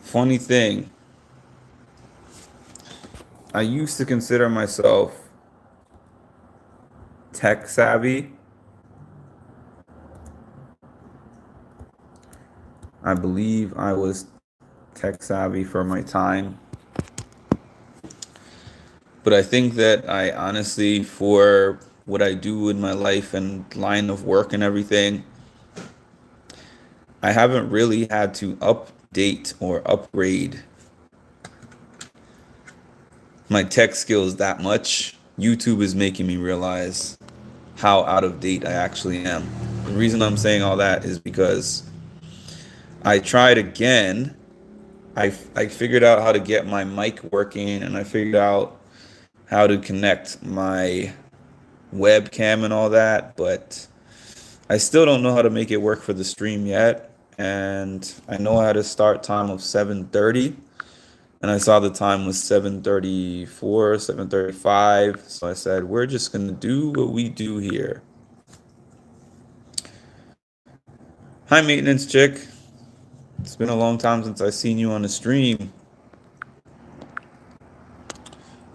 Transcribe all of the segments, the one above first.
Funny thing, I used to consider myself tech savvy. I believe I was tech savvy for my time. But I think that I honestly, for what I do in my life and line of work and everything, I haven't really had to update or upgrade my tech skills that much. YouTube is making me realize how out of date I actually am. The reason I'm saying all that is because I tried again. I figured out how to get my mic working and I figured out how to connect my webcam and all that, but I still don't know how to make it work for the stream yet. And I know I had a start time of 7:30, and I saw the time was 7:34, 7:35. So I said, we're just gonna do what we do here. Hi, maintenance chick. It's been a long time since I seen you on the stream.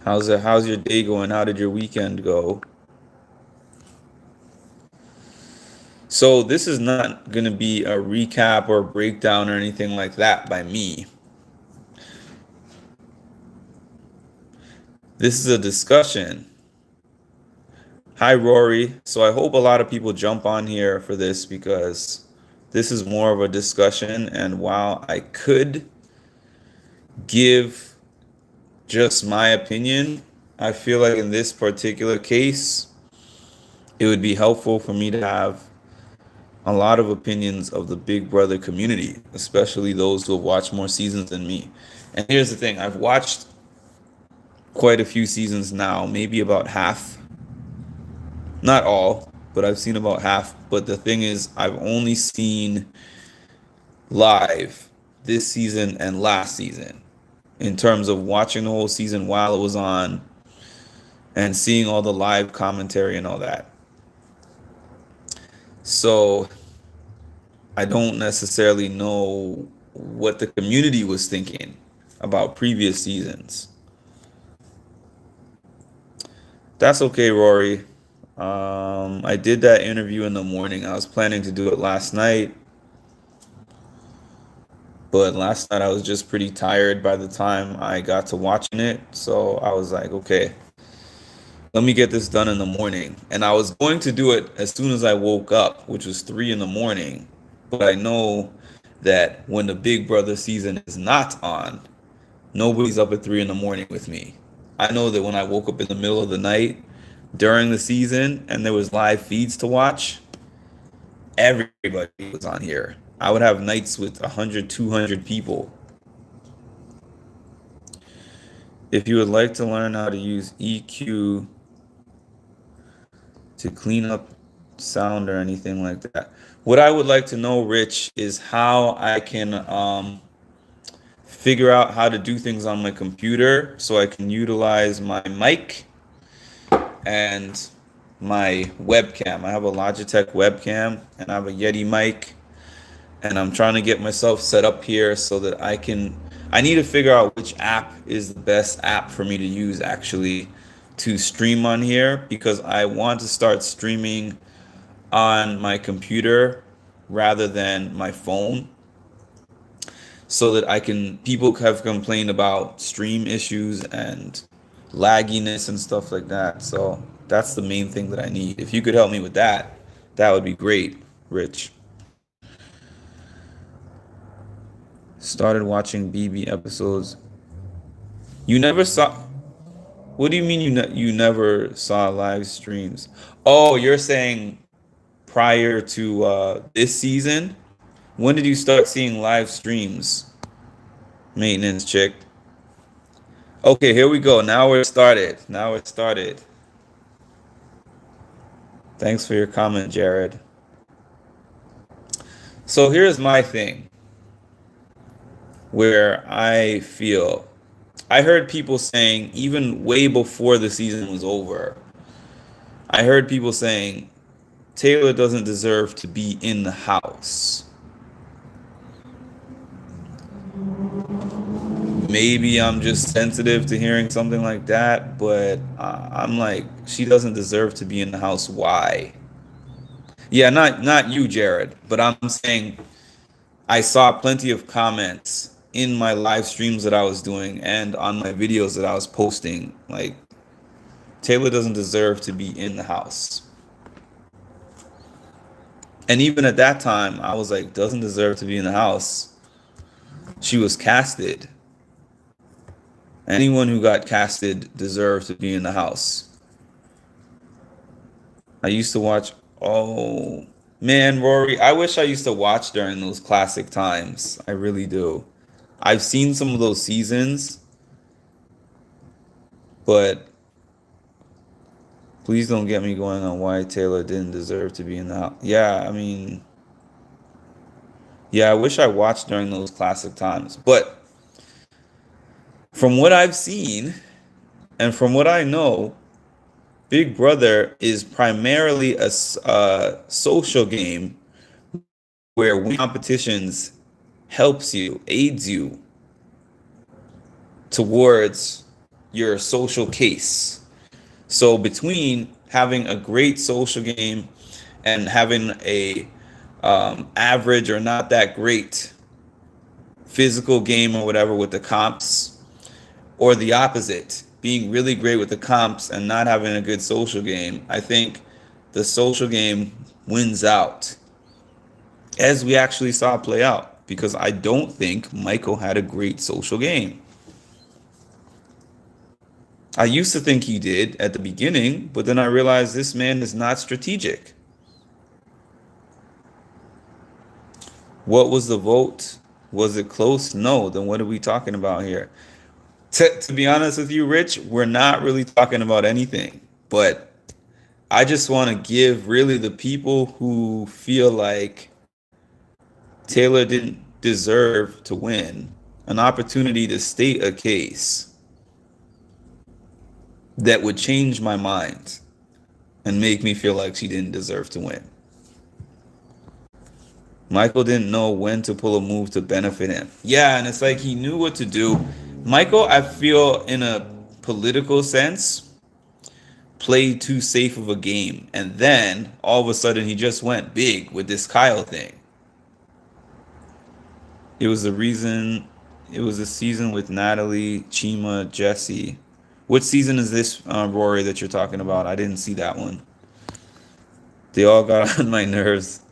How's your day going? How did your weekend go? So this is not going to be a recap or breakdown or anything like that by me. This is a discussion. Hi, Rory. So I hope a lot of people jump on here for this because this is more of a discussion. And while I could give just my opinion, I feel like in this particular case, it would be helpful for me to have a lot of opinions of the Big Brother community, especially those who have watched more seasons than me. And here's the thing, I've watched quite a few seasons now, maybe about half. Not all, but I've seen about half. But the thing is, I've only seen live this season and last season in terms of watching the whole season while it was on and seeing all the live commentary and all that. So I don't necessarily know what the community was thinking about previous seasons. That's okay, Rory. I did that interview in the morning. I was planning to do it last night, but last night I was just pretty tired by the time I got to watching it. So I was like, okay, let me get this done in the morning. And I was going to do it as soon as I woke up, which was 3 in the morning. But I know that when the Big Brother season is not on, nobody's up at 3 in the morning with me. I know that when I woke up in the middle of the night during the season and there was live feeds to watch, everybody was on here. I would have nights with 100, 200 people. If you would like to learn how to use EQ to clean up sound or anything like that, what I would like to know, Rich, is how I can figure out how to do things on my computer so I can utilize my mic and my webcam. I have a Logitech webcam and I have a Yeti mic, and I'm trying to get myself set up here so that I need to figure out which app is the best app for me to use actually to stream on here, because I want to start streaming on my computer rather than my phone, so that people have complained about stream issues and lagginess and stuff like that. So that's the main thing that I need. If you could help me with that, that would be great, Rich. Started watching BB episodes. You never saw. What do you mean you never saw live streams? Oh, you're saying prior to this season? When did you start seeing live streams? Maintenance chick. Okay, here we go. Now we're started. Now we're started. Thanks for your comment, Jared. So here's my thing where I heard people saying, even way before the season was over, I heard people saying Taylor doesn't deserve to be in the house. maybe I'm just sensitive to hearing something like that, but I'm like, she doesn't deserve to be in the house. Why? Yeah, not you, Jared, but I'm saying I saw plenty of comments in my live streams that I was doing and on my videos that I was posting. Like, Taylor doesn't deserve to be in the house. And even at that time, I was like, doesn't deserve to be in the house. She was casted. Anyone who got casted deserved to be in the house. I used to watch, oh man, Rory, I wish I used to watch during those classic times. I really do. I've seen some of those seasons, but please don't get me going on why Taylor didn't deserve to be in the house. Yeah, I mean, yeah, I wish I watched during those classic times. But from what I've seen and from what I know, Big Brother is primarily a social game where winning competitions helps you, aids you towards your social case. So between having a great social game and having a average or not that great physical game or whatever with the comps, or the opposite, being really great with the comps and not having a good social game, I think the social game wins out, as we actually saw play out, because I don't think Michael had a great social game. I used to think he did at the beginning, but then I realized this man is not strategic. What was the vote? Was it close? No. Then what are we talking about here? To be honest with you, Rich, we're not really talking about anything. But I just want to give really the people who feel like Taylor didn't deserve to win an opportunity to state a case that would change my mind and make me feel like she didn't deserve to win. Michael didn't know when to pull a move to benefit him. Yeah, and it's like he knew what to do. Michael, I feel, in a political sense, played too safe of a game. And then all of a sudden he just went big with this Kyle thing. It was a season with Natalie, Chima, Jesse. What season is this, Rory, that you're talking about? I didn't see that one. They all got on my nerves,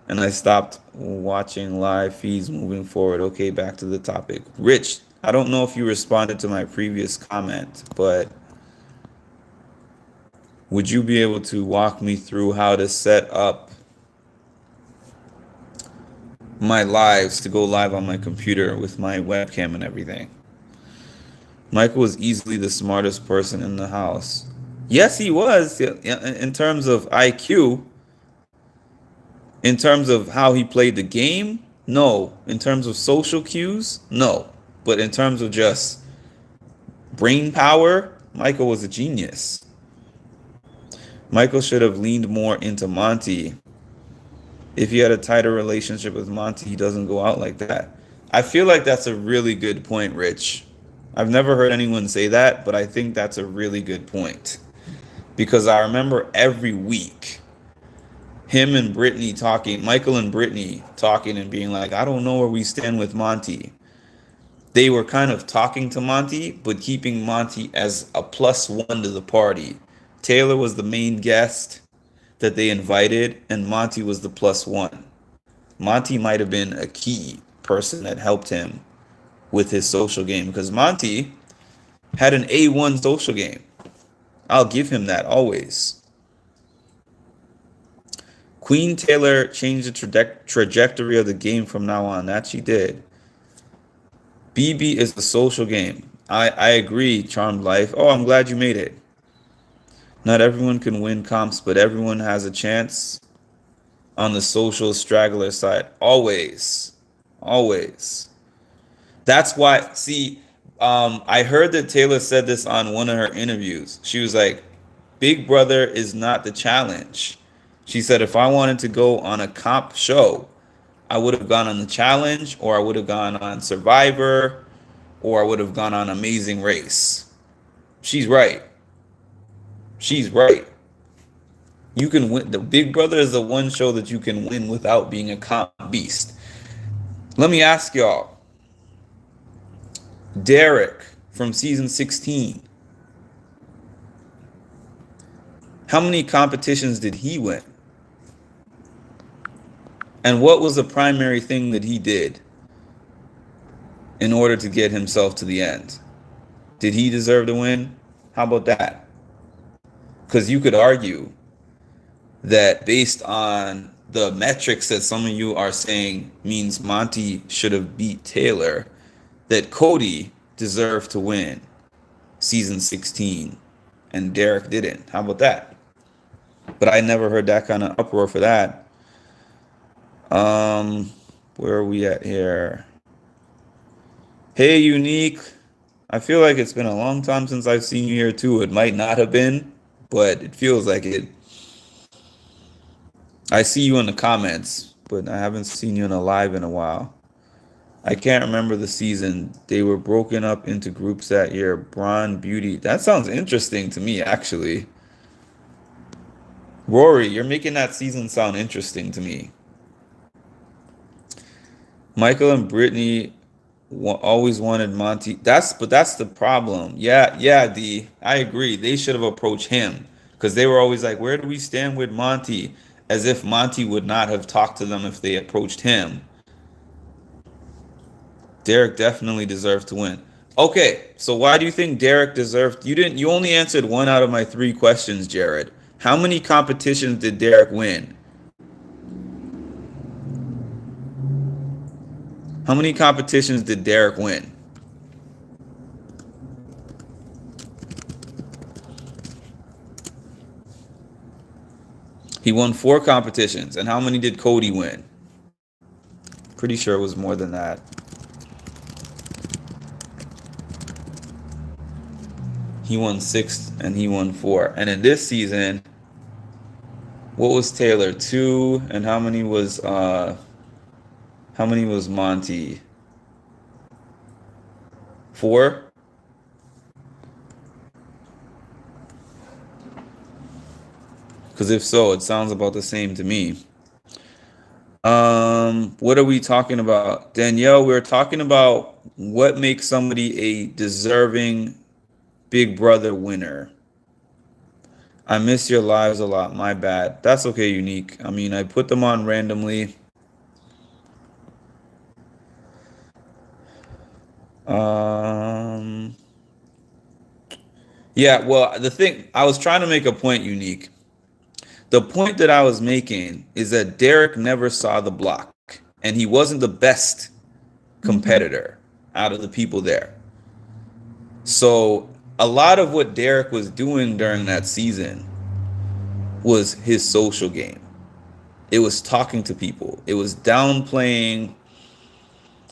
and I stopped watching live feeds moving forward. Okay, back to the topic. Rich, I don't know if you responded to my previous comment, but would you be able to walk me through how to set up my lives to go live on my computer with my webcam and everything? Michael was easily the smartest person in the house. Yes, he was, in terms of IQ. In terms of how he played the game, no. In terms of social cues, no. But in terms of just brain power, Michael was a genius. Michael should have leaned more into Monty. If he had a tighter relationship with Monty, he doesn't go out like that. I feel like that's a really good point, Rich. I've never heard anyone say that, but I think that's a really good point. Because I remember every week, him and Brittany talking, Michael and Brittany talking and being like, I don't know where we stand with Monty. They were kind of talking to Monty, but keeping Monty as a +1 to the party. Taylor was the main guest that they invited, and Monty was the +1. Monty might have been a key person that helped him with his social game, because Monty had an A1 social game. I'll give him that always. Queen Taylor changed the trajectory of the game from now on. That she did. BB is the social game. I agree, Charmed Life. Oh, I'm glad you made it. Not everyone can win comps, but everyone has a chance on the social straggler side. Always. Always. That's why, see, I heard that Taylor said this on one of her interviews. She was like, Big Brother is not the challenge. She said, if I wanted to go on a comp show, I would have gone on the challenge, or I would have gone on Survivor, or I would have gone on Amazing Race. She's right. She's right. You can win. The Big Brother is the one show that you can win without being a comp beast. Let me ask y'all. Derek from season 16. How many competitions did he win? And what was the primary thing that he did in order to get himself to the end? Did he deserve to win? How about that? Because you could argue that based on the metrics that some of you are saying means Monty should have beat Taylor, that Cody deserved to win season 16 and Derek didn't. How about that? But I never heard that kind of uproar for that. Where are we at here? Hey, Unique. I feel like it's been a long time since I've seen you here too. It might not have been, but it feels like it. I see you in the comments, but I haven't seen you in a live in a while. I can't remember the season. They were broken up into groups that year. Braun, Beauty. That sounds interesting to me, actually. Rory, you're making that season sound interesting to me. Michael and Brittany always wanted Monty. That's the problem. Yeah, D. I agree. They should have approached him because they were always like, "Where do we stand with Monty?" As if Monty would not have talked to them if they approached him. Derek definitely deserved to win. Okay, so why do you think Derek deserved? You only answered one out of my 3 questions, Jared. How many competitions did Derek win? How many competitions did Derek win? He won 4 competitions. And how many did Cody win? Pretty sure it was more than that. He won 6 and he won 4. And in this season, what was Taylor? 2. And how many was Monty? 4? Because if so, it sounds about the same to me. What are we talking about? Danielle, we're talking about what makes somebody a deserving Big Brother winner. I miss your lives a lot. My bad. That's okay, Unique. I mean, I put them on randomly. Yeah, well, the thing, I was trying to make a point, Unique. The point that I was making is that Derek never saw the block, and he wasn't the best competitor out of the people there. So a lot of what Derek was doing during that season was his social game. It was talking to people. It was downplaying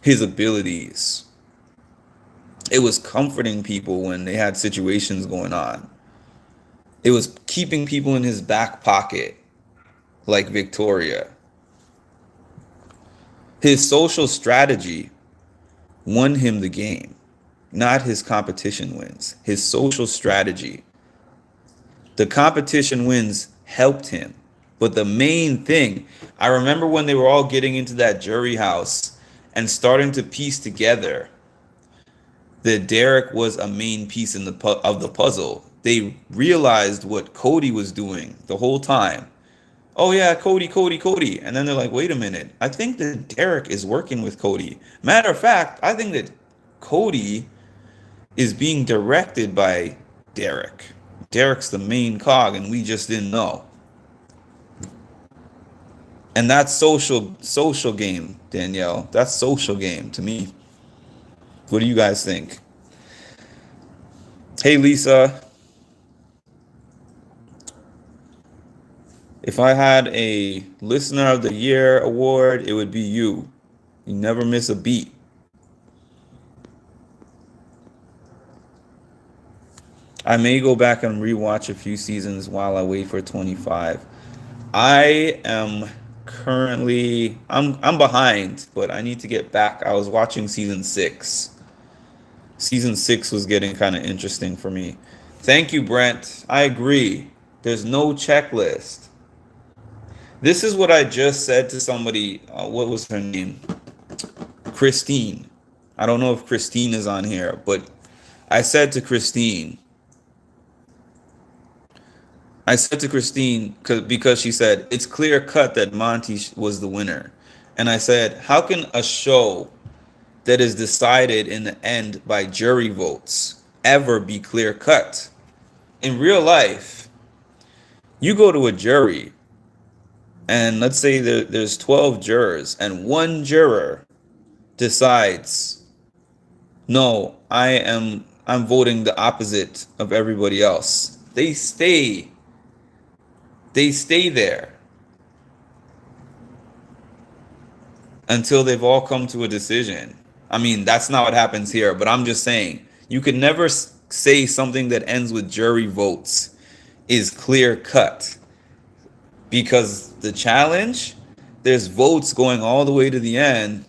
his abilities. It was comforting people when they had situations going on. It was keeping people in his back pocket, like Victoria. His social strategy won him the game, not his competition wins. His social strategy. The competition wins helped him. But the main thing, I remember when they were all getting into that jury house and starting to piece together that Derek was a main piece of the puzzle. They realized what Cody was doing the whole time. Oh yeah, Cody. And then they're like, wait a minute. I think that Derek is working with Cody. Matter of fact, I think that Cody is being directed by Derek. Derek's the main cog and we just didn't know. And that's social game, Danielle. That's social game to me. What do you guys think? Hey, Lisa. If I had a Listener of the Year award, it would be you. You never miss a beat. I may go back and rewatch a few seasons while I wait for 25. I am currently I'm behind, but I need to get back. I was watching season 6. Season 6 was getting kind of interesting for me. Thank you, Brent. I agree. There's no checklist. This is what I just said to somebody. What was her name? Christine. I don't know if Christine is on here, but I said to Christine, because she said it's clear cut that Monty was the winner. And I said, how can a show that is decided in the end by jury votes ever be clear cut? In real life, you go to a jury and let's say there's 12 jurors and one juror decides, no, I'm voting the opposite of everybody else. They stay there until they've all come to a decision. I mean, that's not what happens here, but I'm just saying, you can never say something that ends with jury votes is clear cut, because the challenge, there's votes going all the way to the end,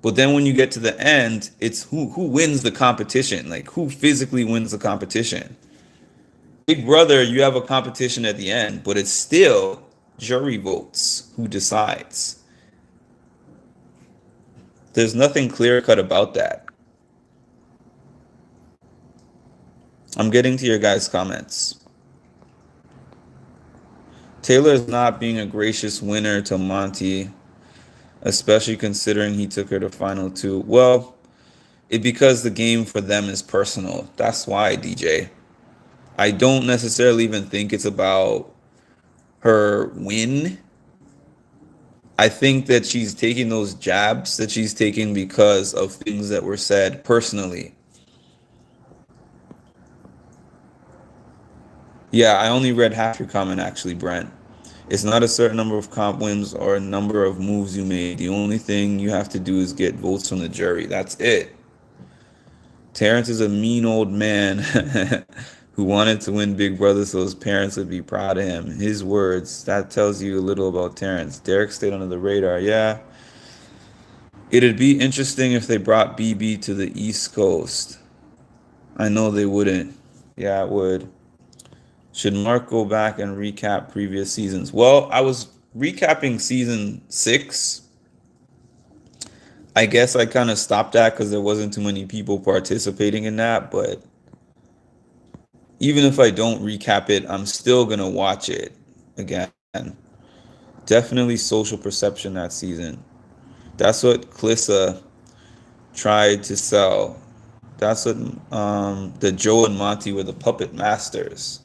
but then when you get to the end, it's who wins the competition, like who physically wins the competition. Big Brother, you have a competition at the end, but it's still jury votes who decides. There's nothing clear cut about that. I'm getting to your guys' comments. Taylor is not being a gracious winner to Monty, especially considering he took her to final 2. Well, because the game for them is personal. That's why, DJ. I don't necessarily even think it's about her win. I think that she's taking those jabs that she's taking because of things that were said personally. Yeah, I only read half your comment actually, Brent. It's not a certain number of comp wins or a number of moves you made. The only thing you have to do is get votes from the jury. That's it. Terrence is a mean old man who wanted to win Big Brother so his parents would be proud of him. His words, that tells you a little about Terrence. Derek stayed under the radar. Yeah. It'd be interesting if they brought BB to the East Coast. I know they wouldn't. Yeah, it would. Should Mark go back and recap previous seasons? Well, I was recapping season 6. I guess I kind of stopped that because there wasn't too many people participating in that. But even if I don't recap it, I'm still going to watch it again. Definitely social perception that season. That's what Clissa tried to sell. That's what the Joe and Monty were the puppet masters.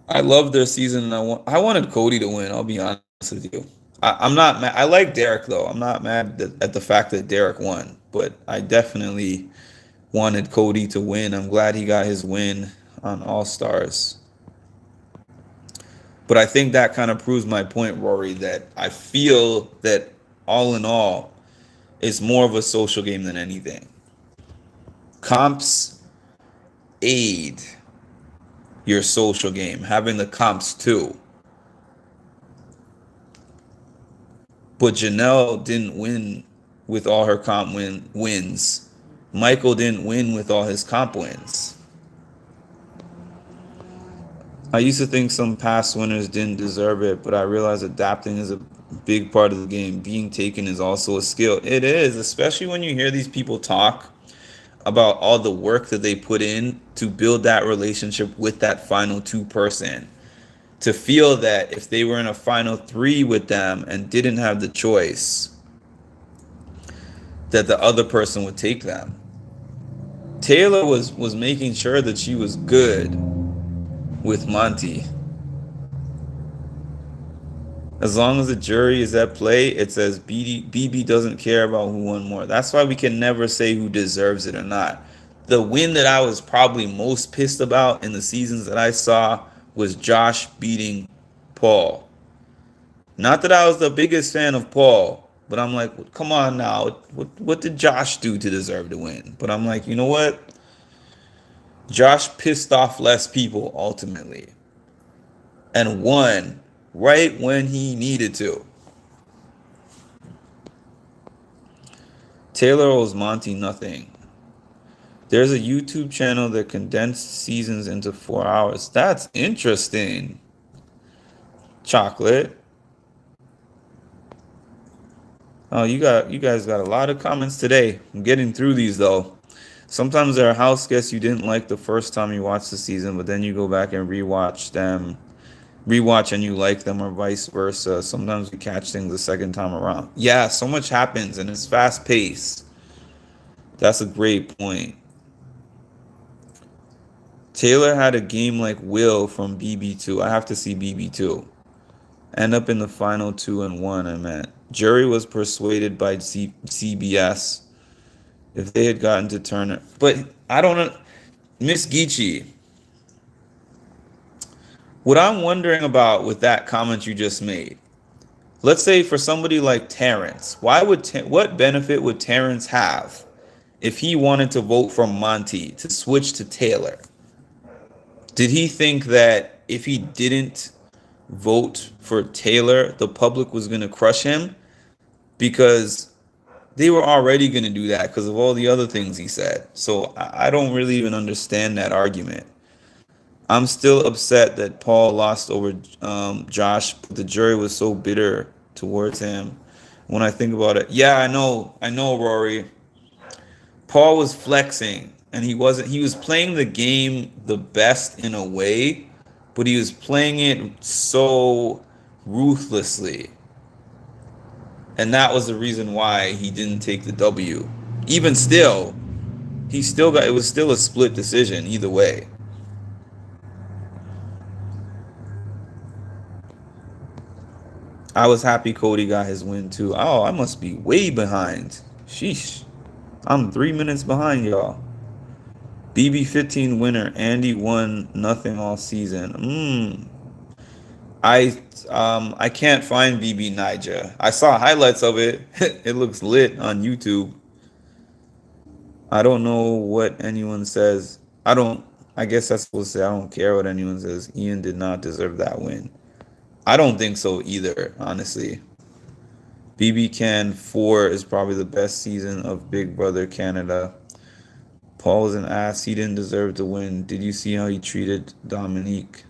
I love their season, and I wanted Cody to win. I'll be honest with you. I'm not mad. I like Derek though. I'm not mad at the fact that Derek won, but I definitely wanted Cody to win. I'm glad he got his win on All Stars. But I think that kind of proves my point, Rory, that I feel that all in all, it's more of a social game than anything. Comps aid your social game, having the comps too. But Janelle didn't win with all her comp wins. Michael didn't win with all his comp wins. I used to think some past winners didn't deserve it, but I realized adapting is a big part of the game. Being taken is also a skill. It is, especially when you hear these people talk about all the work that they put in to build that relationship with that final 2 person. To feel that if they were in a final 3 with them and didn't have the choice, that the other person would take them. Taylor was making sure that she was good with Monty. As long as the jury is at play, it says BB doesn't care about who won more. That's why we can never say who deserves it or not. The win that I was probably most pissed about in the seasons that I saw was Josh beating Paul. Not that I was the biggest fan of Paul, but I'm like, come on now. What did Josh do to deserve to win? But I'm like, you know what? Josh pissed off less people ultimately and won right when he needed to. Taylor owes Monty nothing. There's a YouTube channel that condensed seasons into 4 hours. That's interesting. Chocolate. Oh, you guys got a lot of comments today. I'm getting through these though. Sometimes there are house guests you didn't like the first time you watched the season, but then you go back and rewatch and you like them, or vice versa. Sometimes we catch things the second time around. Yeah, so much happens and it's fast paced. That's a great point. Taylor had a game like Will from BB2. I have to see BB2. End up in the final 2-1, I meant. Jury was persuaded by CBS if they had gotten to Turner. But I don't know. Miss Geechee, what I'm wondering about with that comment you just made, let's say for somebody like Terrence, what benefit would Terrence have if he wanted to vote for Monty to switch to Taylor? Did he think that if he didn't vote for Taylor, the public was going to crush him? Because they were already going to do that because of all the other things he said. So I don't really even understand that argument. I'm still upset that Paul lost over Josh, but the jury was so bitter towards him. When I think about it, yeah, I know, Rory. Paul was flexing, and he was playing the game the best in a way, but he was playing it so ruthlessly. And that was the reason why he didn't take the W. Even still, it was still a split decision either way. I was happy Cody got his win too. Oh, I must be way behind. Sheesh. I'm 3 minutes behind y'all. BB15 winner. Andy won nothing all season. I can't find BB Niger. I saw highlights of it. It looks lit on YouTube. I don't know what anyone says. I guess that's supposed to say I don't care what anyone says. Ian did not deserve that win. I don't think so either, honestly. BB Can 4 is probably the best season of Big Brother Canada. Paul was an ass. He didn't deserve to win. Did you see how he treated Dominique?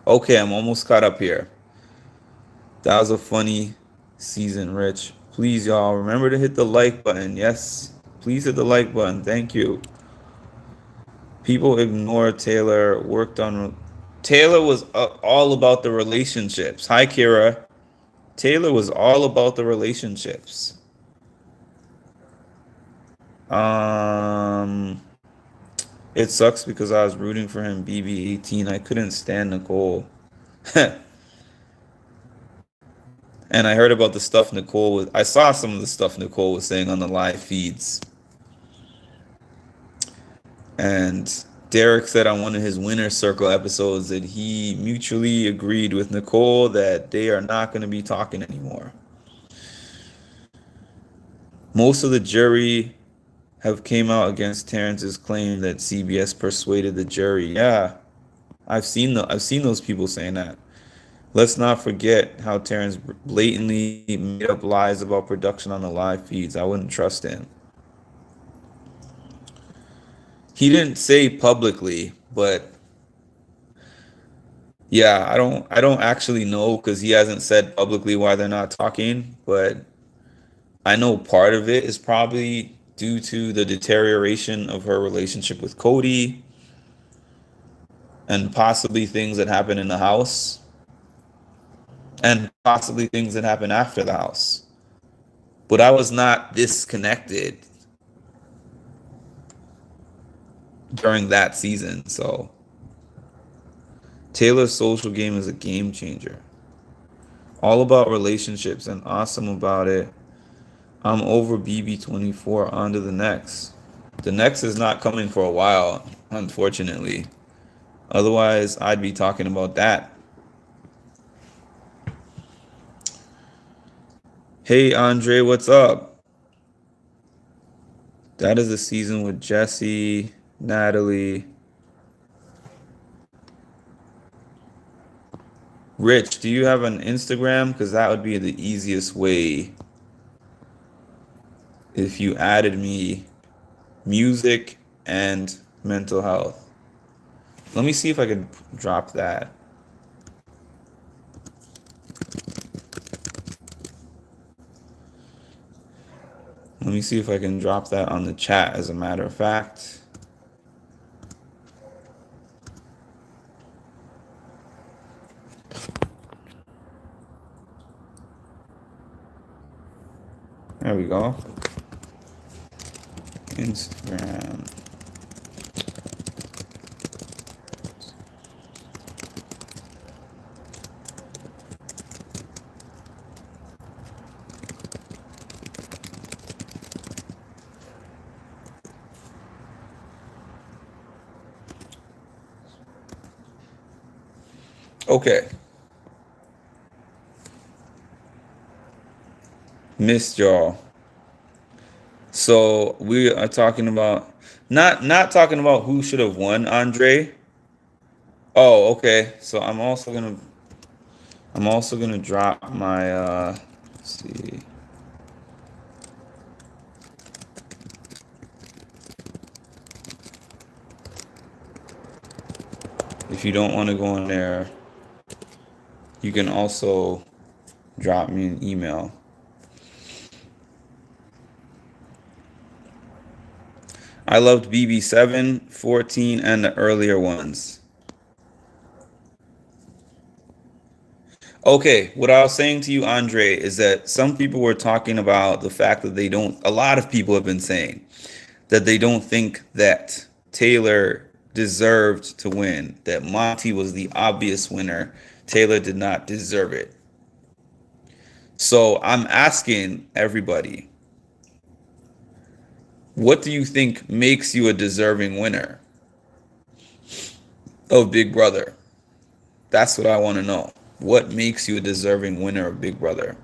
Okay, I'm almost caught up here. That was a funny season, Rich. Please, y'all, remember to hit the like button. Yes, please hit the like button. Thank you. People ignore Taylor. Taylor was all about the relationships. Hi, Kira. Taylor was all about the relationships. It sucks because I was rooting for him, BB18. I couldn't stand Nicole. And I heard about the stuff I saw some of the stuff Nicole was saying on the live feeds. And Derek said on one of his Winner Circle episodes that he mutually agreed with Nicole that they are not going to be talking anymore. Most of the jury have came out against Terrence's claim that CBS persuaded the jury. Yeah, I've seen those people saying that. Let's not forget how Terrence blatantly made up lies about production on the live feeds. I wouldn't trust him. He didn't say publicly, but yeah, I don't actually know because he hasn't said publicly why they're not talking, but I know part of it is probably due to the deterioration of her relationship with Cody and possibly things that happen in the house and possibly things that happen after the house. But I was not disconnected during that season, so Taylor's social game is a game changer. All about relationships and awesome about it. I'm over BB24, on to the next. The next is not coming for a while, unfortunately. Otherwise, I'd be talking about that. Hey, Andre, what's up? That is the season with Jesse, Natalie. Rich, do you have an Instagram? Because that would be the easiest way if you added me music and mental health. Let me see if I could drop that. Let me see if I can drop that on the chat, as a matter of fact. There we go. Instagram. Okay. Missed y'all. So we are talking about not talking about who should have won, Andre. Oh, okay. So I'm also gonna drop my let's see. If you don't want to go in there, you can also drop me an email. I loved BB7, 14, and the earlier ones. Okay, what I was saying to you, Andre, is that some people were talking about the fact that a lot of people have been saying that they don't think that Taylor deserved to win, that Monty was the obvious winner. Taylor did not deserve it. So I'm asking everybody, what do you think makes you a deserving winner of Big Brother? That's what I want to know. What makes you a deserving winner of Big Brother?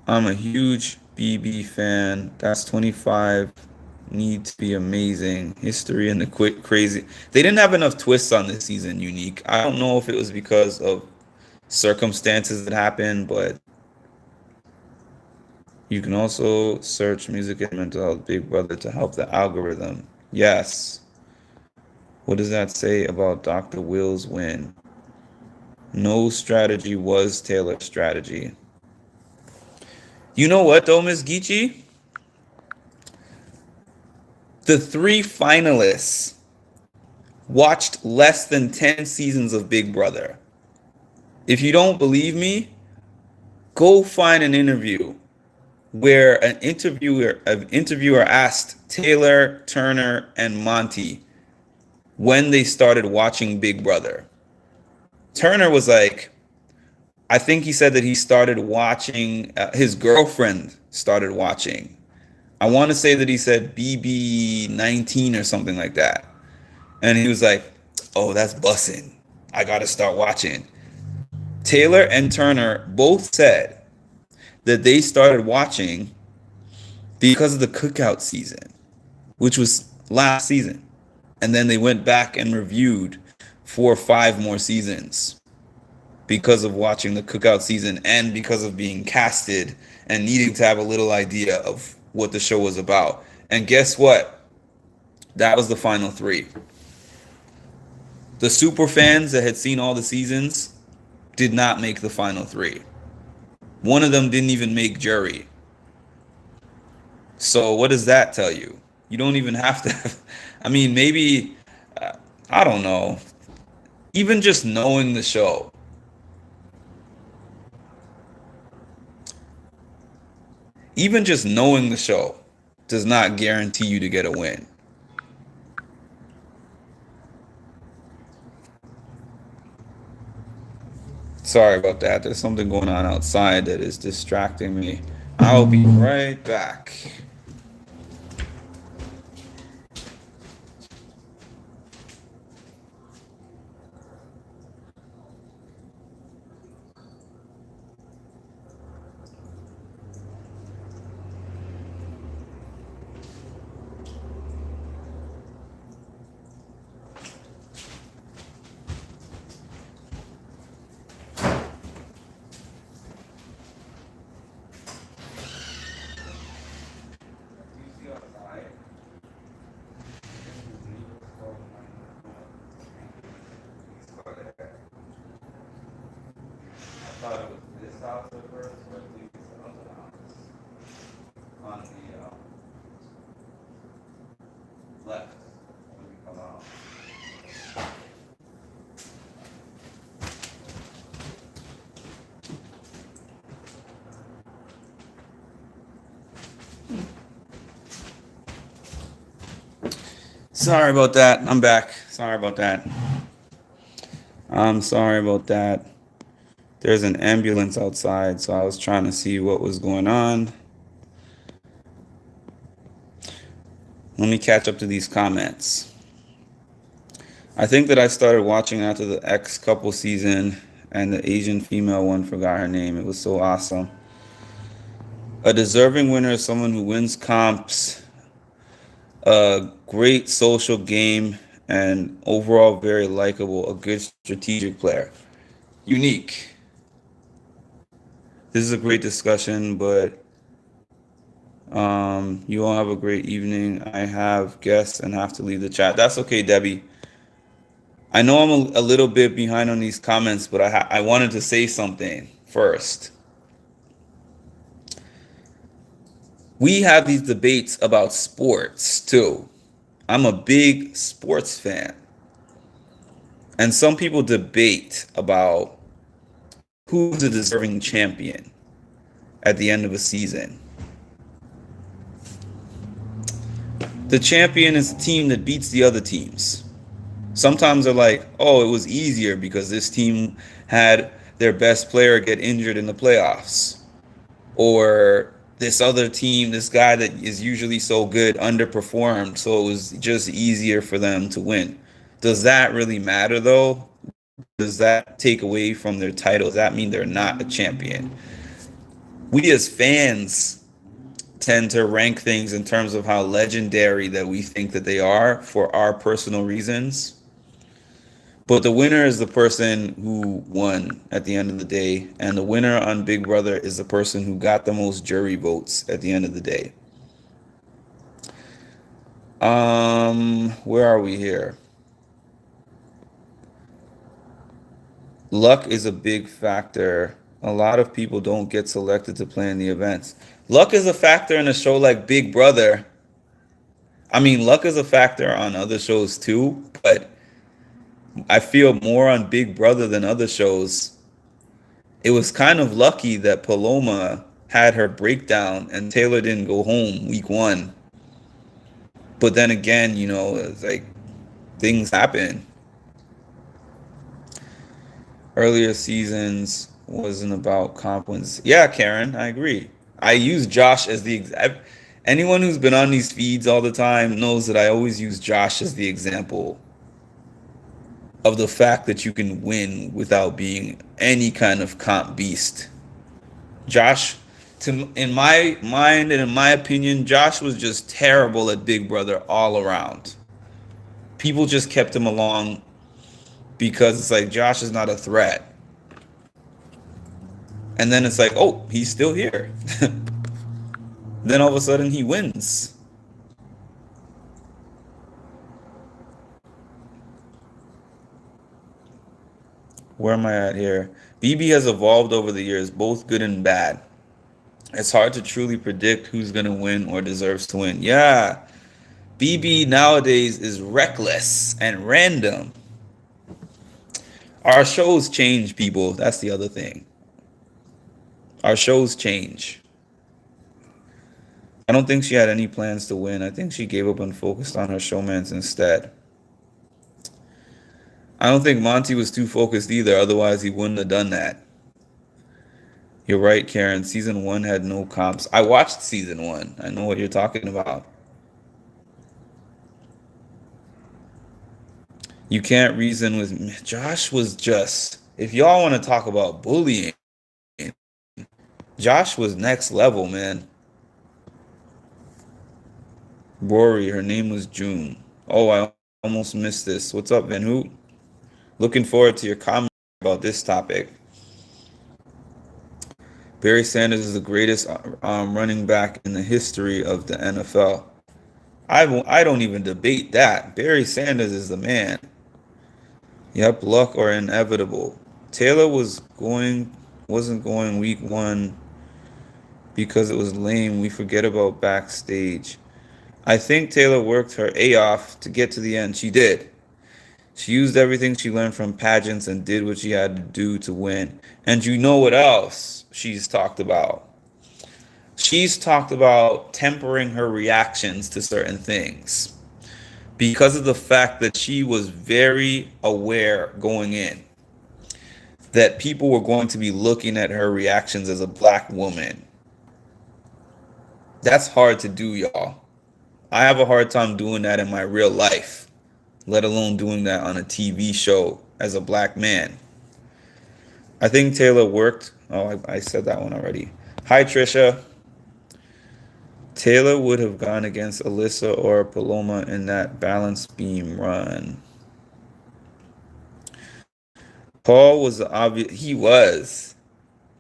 I'm a huge BB fan. That's 25. Need to be amazing. History and the quick crazy. They didn't have enough twists on this season, Unique. I don't know if it was because of circumstances that happened, but you can also search music and mental health Big Brother to help the algorithm. Yes. What does that say about Dr. Will's win? No strategy was Taylor's strategy. You know what, though, Ms. Geechee? The 3 finalists watched less than 10 seasons of Big Brother. If you don't believe me, go find an interview where an interviewer asked Taylor, Turner, and Monty when they started watching Big Brother. Turner was like, I think he said that he started watching, his girlfriend started watching. I want to say that he said BB 19 or something like that. And he was like, oh, that's bussin'. I got to start watching. Taylor and Turner both said that they started watching because of the cookout season, which was last season. And then they went back and reviewed 4 or 5 more seasons because of watching the cookout season and because of being casted and needing to have a little idea of what the show was about. And guess what? That was the final 3. The super fans that had seen all the seasons did not make the final 3. One of them didn't even make jury. So what does that tell you? You don't even have to I mean, maybe I don't know. Even just knowing the show. Even just knowing the show does not guarantee you to get a win. Sorry about that. There's something going on outside that is distracting me. I'll be right back. out to first, or please on the left when we come out. Sorry about that. I'm back. Sorry about that. I'm sorry about that. There's an ambulance outside, so I was trying to see what was going on. Let me catch up to these comments. I think that I started watching after the X couple season and the Asian female one, forgot her name. It was so awesome. A deserving winner is someone who wins comps, a great social game, and overall very likable, a good strategic player. Unique. This is a great discussion, but you all have a great evening. I have guests and have to leave the chat. That's okay, Debbie. I know I'm a little bit behind on these comments, but I wanted to say something first. We have these debates about sports too. I'm a big sports fan. And some people debate about who's a deserving champion at the end of a season. The champion is the team that beats the other teams. Sometimes they're like, oh, it was easier because this team had their best player get injured in the playoffs. Or this other team, this guy that is usually so good, underperformed, so it was just easier for them to win. Does that really matter, though? Does that take away from their title? Does that mean they're not a champion? We as fans tend to rank things in terms of how legendary that we think that they are for our personal reasons. But the winner is the person who won at the end of the day. And the winner on Big Brother is the person who got the most jury votes at the end of the day. Where are we here? Luck is a big factor. A lot of people don't get selected to play in the events. Luck is a factor in a show like Big Brother. I mean, luck is a factor on other shows too, but I feel more on Big Brother than other shows. It was kind of lucky that Paloma had her breakdown and Taylor didn't go home week 1. But then again, it's like things happen. Earlier seasons wasn't about comp wins. Yeah, Karen, I agree. I use Josh as the anyone who's been on these feeds all the time knows that I always use Josh as the example of the fact that you can win without being any kind of comp beast. Josh, in my mind and in my opinion, Josh was just terrible at Big Brother all around. People just kept him along because it's like Josh is not a threat. And then it's like, oh, he's still here. Then all of a sudden he wins. Where am I at here? BB has evolved over the years, both good and bad. It's hard to truly predict who's going to win or deserves to win. Yeah, BB nowadays is reckless and random. Our shows change, people. That's the other thing. Our shows change. I don't think she had any plans to win. I think she gave up and focused on her showmans instead. I don't think Monty was too focused either. Otherwise, he wouldn't have done that. You're right, Karen. Season 1 had no comps. I watched season 1. I know what you're talking about. You can't reason with Josh was just, if y'all want to talk about bullying, Josh was next level, man. Rory, her name was June. Oh, I almost missed this. What's up, Van Hoot? Looking forward to your comment about this topic. Barry Sanders is the greatest running back in the history of the NFL. I don't even debate that. Barry Sanders is the man. Yep, luck or inevitable. Taylor was going wasn't going week one because it was lame. We forget about backstage. I think Taylor worked her A off to get to the end. She did. She used everything she learned from pageants and did what she had to do to win. And you know what else she's talked about? She's talked about tempering her reactions to certain things because of the fact that she was very aware going in that people were going to be looking at her reactions as a black woman. That's hard to do, y'all. I have a hard time doing that in my real life, let alone doing that on a TV show as a black man. I think Taylor worked. Oh, I said that one already. Hi, Trisha. Taylor would have gone against Alyssa or Paloma in that balance beam run. Paul was the obvious. He was.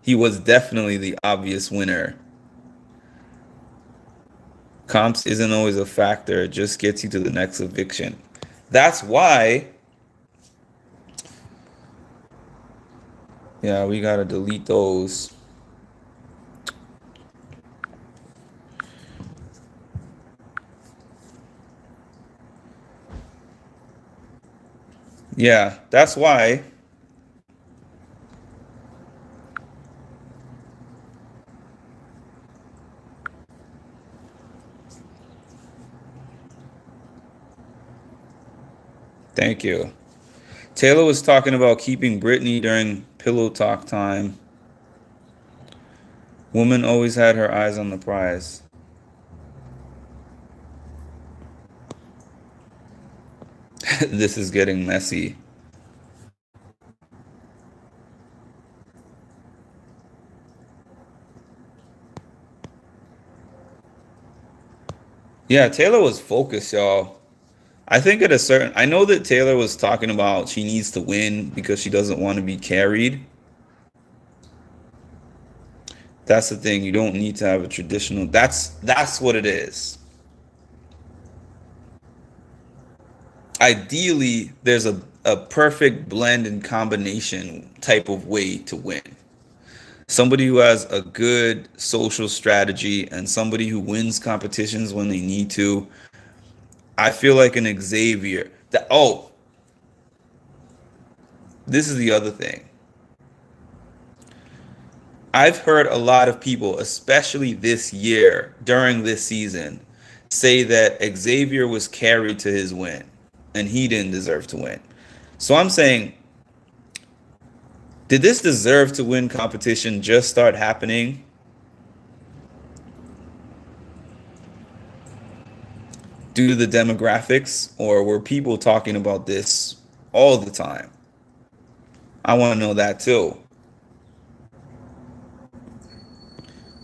He was definitely the obvious winner. Comps isn't always a factor. It just gets you to the next eviction. That's why. Yeah, we gotta delete those. Yeah, that's why. Thank you. Taylor was talking about keeping Britney during pillow talk time. Woman always had her eyes on the prize. This is getting messy. Yeah, Taylor was focused, y'all. I think at a certain, I know that Taylor was talking about she needs to win because she doesn't want to be carried. That's the thing. You don't need to have a traditional. That's what it is. Ideally, there's a perfect blend and combination type of way to win. Somebody who has a good social strategy and somebody who wins competitions when they need to. I feel like an Xavier. This is the other thing. I've heard a lot of people, especially this year, during this season, say that Xavier was carried to his win and he didn't deserve to win. So I'm saying, did this deserve to win competition just start happening due to the demographics, or were people talking about this all the time? I want to know that too.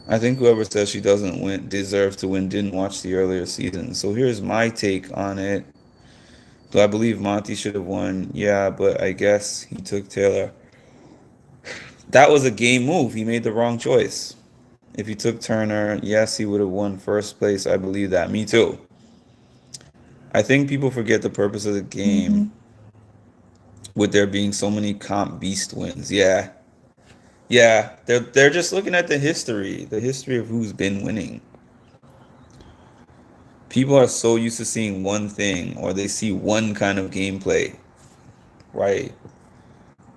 I think whoever says she doesn't win deserve to win didn't watch the earlier season. So here's my take on it. Do I believe Monty should have won? Yeah, but I guess he took Taylor. That was a game move. He made the wrong choice. If he took Turner, yes, he would have won first place. I believe that. Me too. I think people forget the purpose of the game with there being so many comp beast wins. Yeah. Yeah, they're just looking at the history of who's been winning. People are so used to seeing one thing or they see one kind of gameplay, right?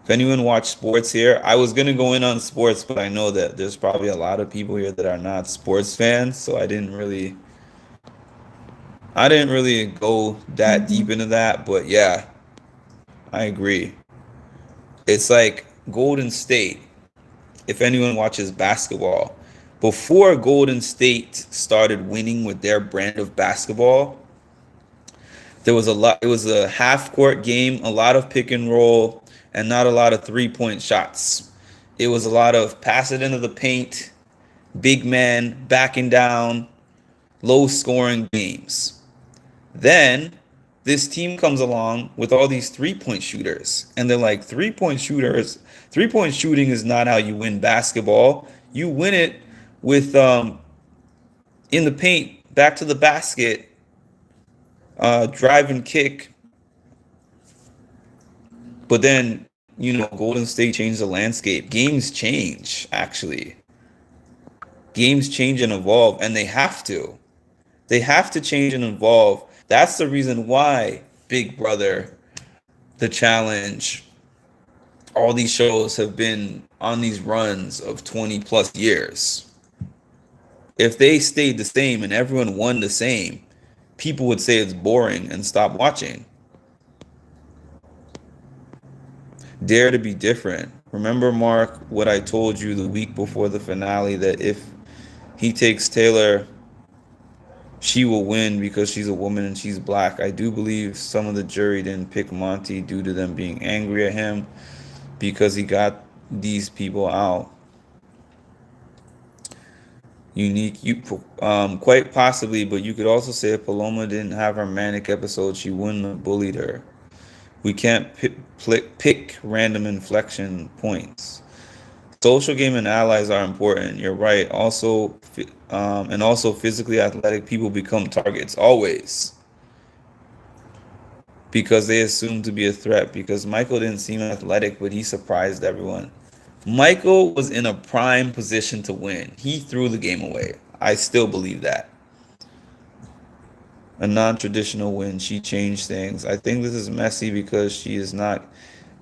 If anyone watched sports here, I was gonna go in on sports, but I know that there's probably a lot of people here that are not sports fans, so I didn't really go that deep into that, but yeah, I agree. It's like Golden State. If anyone watches basketball, before Golden State started winning with their brand of basketball, there was a lot. It was a half court game, a lot of pick and roll, and not a lot of 3-point shots. It was a lot of pass it into the paint, big man backing down, low scoring games. Then this team comes along with all these 3-point shooters, and they're like, 3-point shooters, 3-point shooting is not how you win basketball. You win it with in the paint, back to the basket, drive and kick. But then Golden State changed the landscape. Games change, actually. Games change and evolve, and they have to. They have to change and evolve. That's the reason why Big Brother, The Challenge, all these shows have been on these runs of 20 plus years. If they stayed the same and everyone won the same, people would say it's boring and stop watching. Dare to be different. Remember, Mark, what I told you the week before the finale, that if he takes Taylor, she will win because she's a woman and she's black. I do believe some of the jury didn't pick Monty due to them being angry at him because he got these people out. Unique, quite possibly, but you could also say if Paloma didn't have her manic episode, she wouldn't have bullied her. We can't pick random inflection points. Social game and allies are important. You're right. Also, and also physically athletic people become targets always because they assume to be a threat. Because Michael didn't seem athletic, but he surprised everyone. Michael was in a prime position to win. He threw the game away. I still believe that. A non-traditional win. She changed things. I think this is messy because she is not.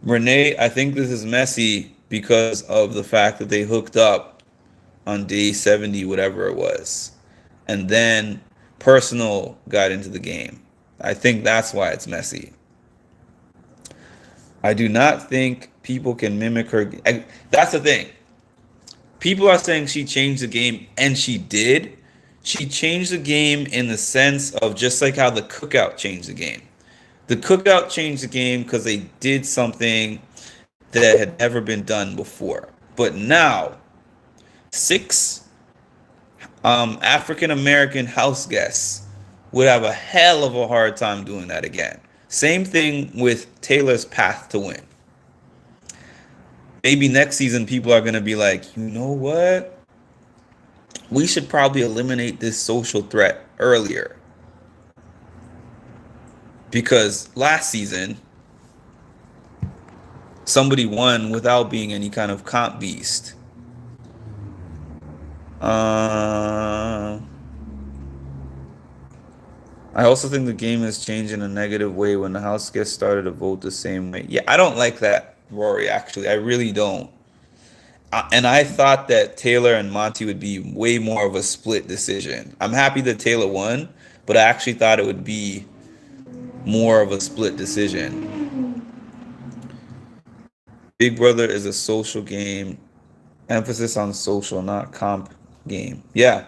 Renee, I think this is messy because of the fact that they hooked up on day 70, whatever it was. And then personal got into the game. I think that's why it's messy. I do not think people can mimic her. That's the thing. People are saying she changed the game, and she did. She changed the game in the sense of just like how the cookout changed the game. The cookout changed the game because they did something that had never been done before. But now, 6 African American house guests would have a hell of a hard time doing that again. Same thing with Taylor's path to win. Maybe next season people are going to be like, you know what? We should probably eliminate this social threat earlier. Because last season, somebody won without being any kind of comp beast. I also think the game has changed in a negative way when the house guests started to vote the same way. Yeah, I don't like that, Rory, actually. I really don't. And I thought that Taylor and Monty would be way more of a split decision. I'm happy that Taylor won, but I actually thought it would be more of a split decision. Big Brother is a social game. Emphasis on social, not comp game. Yeah.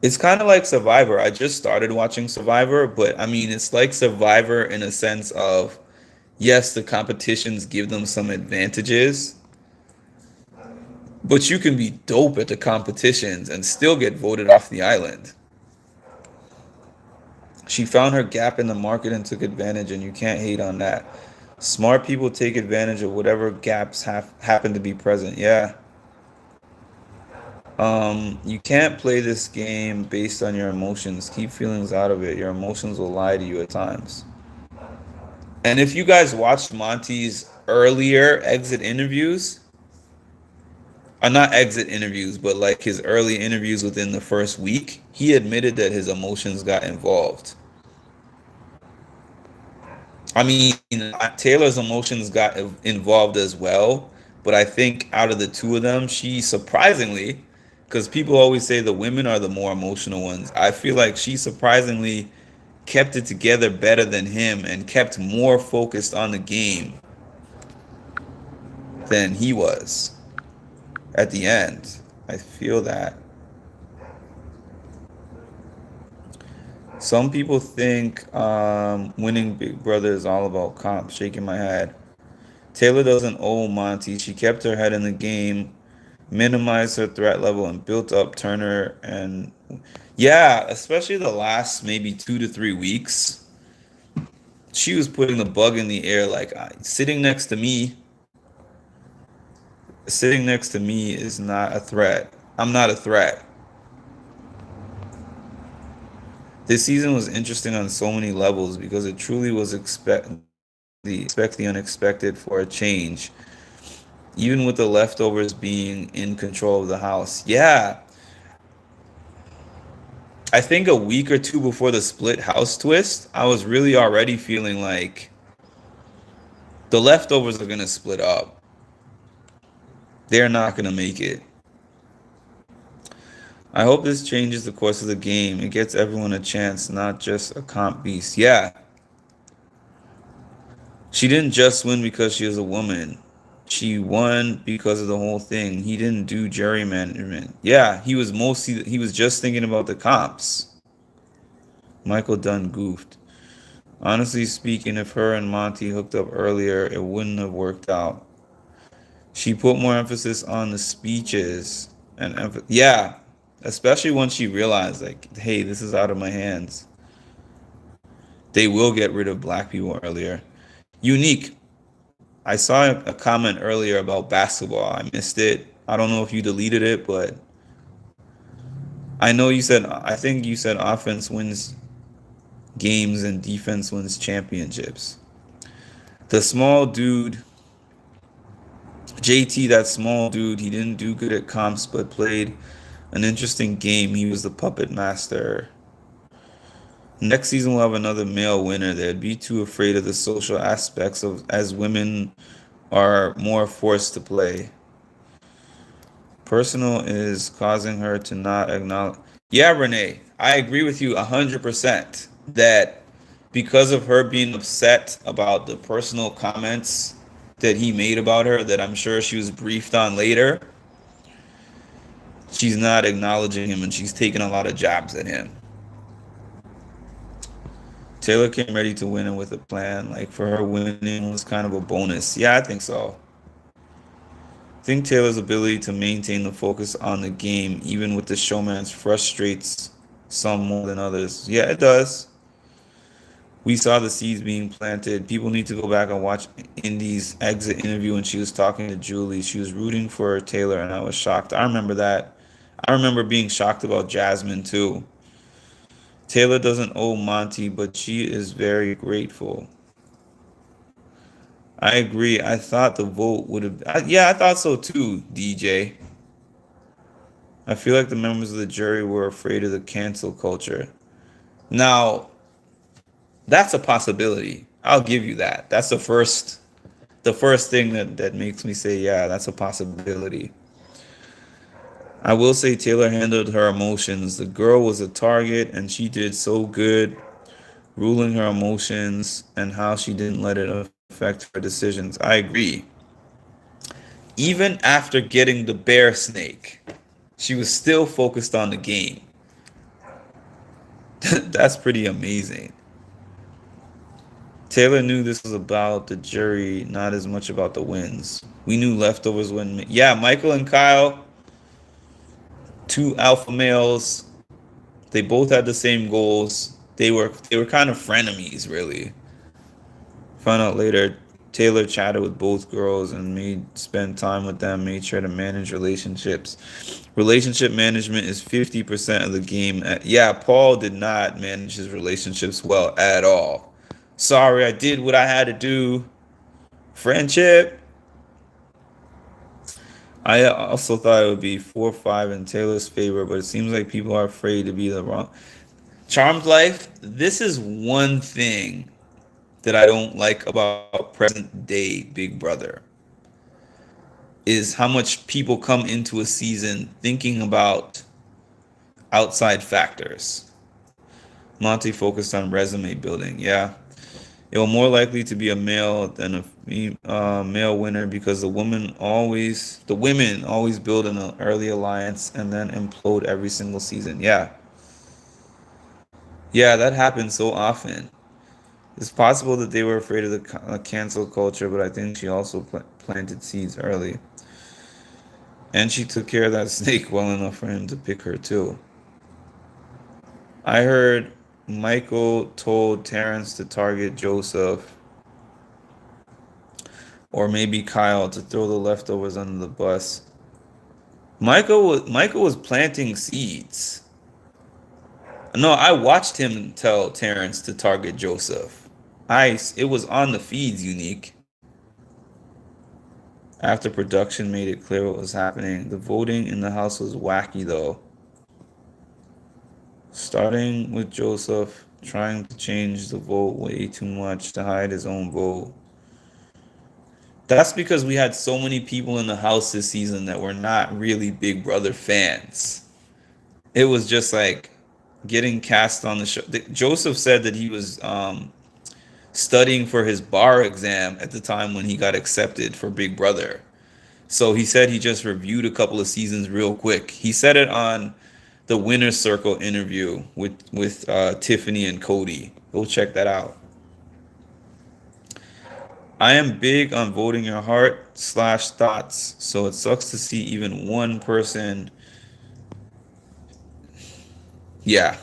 It's kind of like Survivor. I just started watching Survivor, but I mean, it's like Survivor in a sense of, yes, the competitions give them some advantages, but you can be dope at the competitions and still get voted off the island. She found her gap in the market and took advantage, and you can't hate on that. Smart people take advantage of whatever gaps happen to be present. Yeah. You can't play this game based on your emotions. Keep feelings out of it. Your emotions will lie to you at times. And if you guys watched Monty's earlier exit interviews, not exit interviews, but like his early interviews within the first week, he admitted that his emotions got involved. I mean, Taylor's emotions got involved as well, but I think out of the two of them, she surprisingly, because people always say the women are the more emotional ones, I feel like she surprisingly kept it together better than him and kept more focused on the game than he was at the end. I feel that. Some people think winning Big Brother is all about comp. Shaking my head. Taylor doesn't owe Monty. She kept her head in the game, minimized her threat level, and built up Turner. And yeah, especially the last maybe 2 to 3 weeks, she was putting the bug in the air. Like sitting next to me is not a threat. I'm not a threat. This season was interesting on so many levels because it truly was expect the unexpected for a change, even with the leftovers being in control of the house. Yeah, I think a week or two before the split house twist, I was really already feeling like the leftovers are gonna split up. They're not gonna make it. I hope this changes the course of the game. It gets everyone a chance, not just a comp beast. Yeah, she didn't just win because she was a woman. She won because of the whole thing. He didn't do gerrymandering. Yeah, he was just thinking about the comps. Michael Dunn goofed. Honestly speaking, if her and Monty hooked up earlier, it wouldn't have worked out. She put more emphasis on the speeches yeah, especially once she realized like, hey, this is out of my hands. They will get rid of black people earlier. Unique. I saw a comment earlier about basketball. I missed it. I don't know if you deleted it, but I think you said offense wins games and defense wins championships. The small dude, JT, that small dude, he didn't do good at comps, but played an interesting game. He was the puppet master. Next season we'll have another male winner. They'd be too afraid of the social aspects of as women are more forced to play. Personal is causing her to not acknowledge. Yeah, Renee, I agree with you 100% that because of her being upset about the personal comments that he made about her, that I'm sure she was briefed on later, she's not acknowledging him and she's taking a lot of jabs at him. Taylor came ready to win and with a plan. Like for her, winning was kind of a bonus. Yeah, I think so. I think Taylor's ability to maintain the focus on the game, even with the showman's, frustrates some more than others. Yeah, it does. We saw the seeds being planted. People need to go back and watch Indy's exit interview when she was talking to Julie. She was rooting for Taylor, and I was shocked. I remember that. I remember being shocked about Jasmine, too. Taylor doesn't owe Monty, but she is very grateful. I agree. I thought the vote would have. Yeah, I thought so too, DJ. I feel like the members of the jury were afraid of the cancel culture. Now, that's a possibility. I'll give you that. That's the first thing that makes me say, yeah, that's a possibility. I will say Taylor handled her emotions. The girl was a target and she did so good ruling her emotions and how she didn't let it affect her decisions. I agree. Even after getting the bear snake, she was still focused on the game. That's pretty amazing. Taylor knew this was about the jury, not as much about the wins. We knew leftovers wouldn't. Yeah, Michael and Kyle, two alpha males. They both had the same goals. They were kind of frenemies, really. Found out later, Taylor chatted with both girls and made spend time with them, made sure to manage relationships. Relationship management is 50% of the game. Yeah, Paul did not manage his relationships well at all. Sorry, I did what I had to do. Friendship. I also thought it would be 4-5 in Taylor's favor, but it seems like people are afraid to be the wrong. Charmed Life, this is one thing that I don't like about present day Big Brother is how much people come into a season thinking about outside factors. Monty focused on resume building. Yeah, it will more likely to be a male than a male winner because the women always build an early alliance and then implode every single season. Yeah, yeah, that happens so often. It's possible that they were afraid of the cancel culture, but I think she also planted seeds early. And she took care of that snake well enough for him to pick her too. I heard Michael told Terrence to target Joseph, or maybe Kyle to throw the leftovers under the bus. Michael was planting seeds. No, I watched him tell Terrence to target Joseph. Ice, it was on the feeds, Unique. After production made it clear what was happening. The voting in the house was wacky though. Starting with Joseph trying to change the vote way too much to hide his own vote. That's because we had so many people in the house this season that were not really Big Brother fans. It was just like getting cast on the show. Joseph said that he was studying for his bar exam at the time when he got accepted for Big Brother. So he said he just reviewed a couple of seasons real quick. He said it on the Winner's Circle interview with Tiffany and Cody. Go check that out. I am big on voting your heart/thoughts, so it sucks to see even one person. Yeah,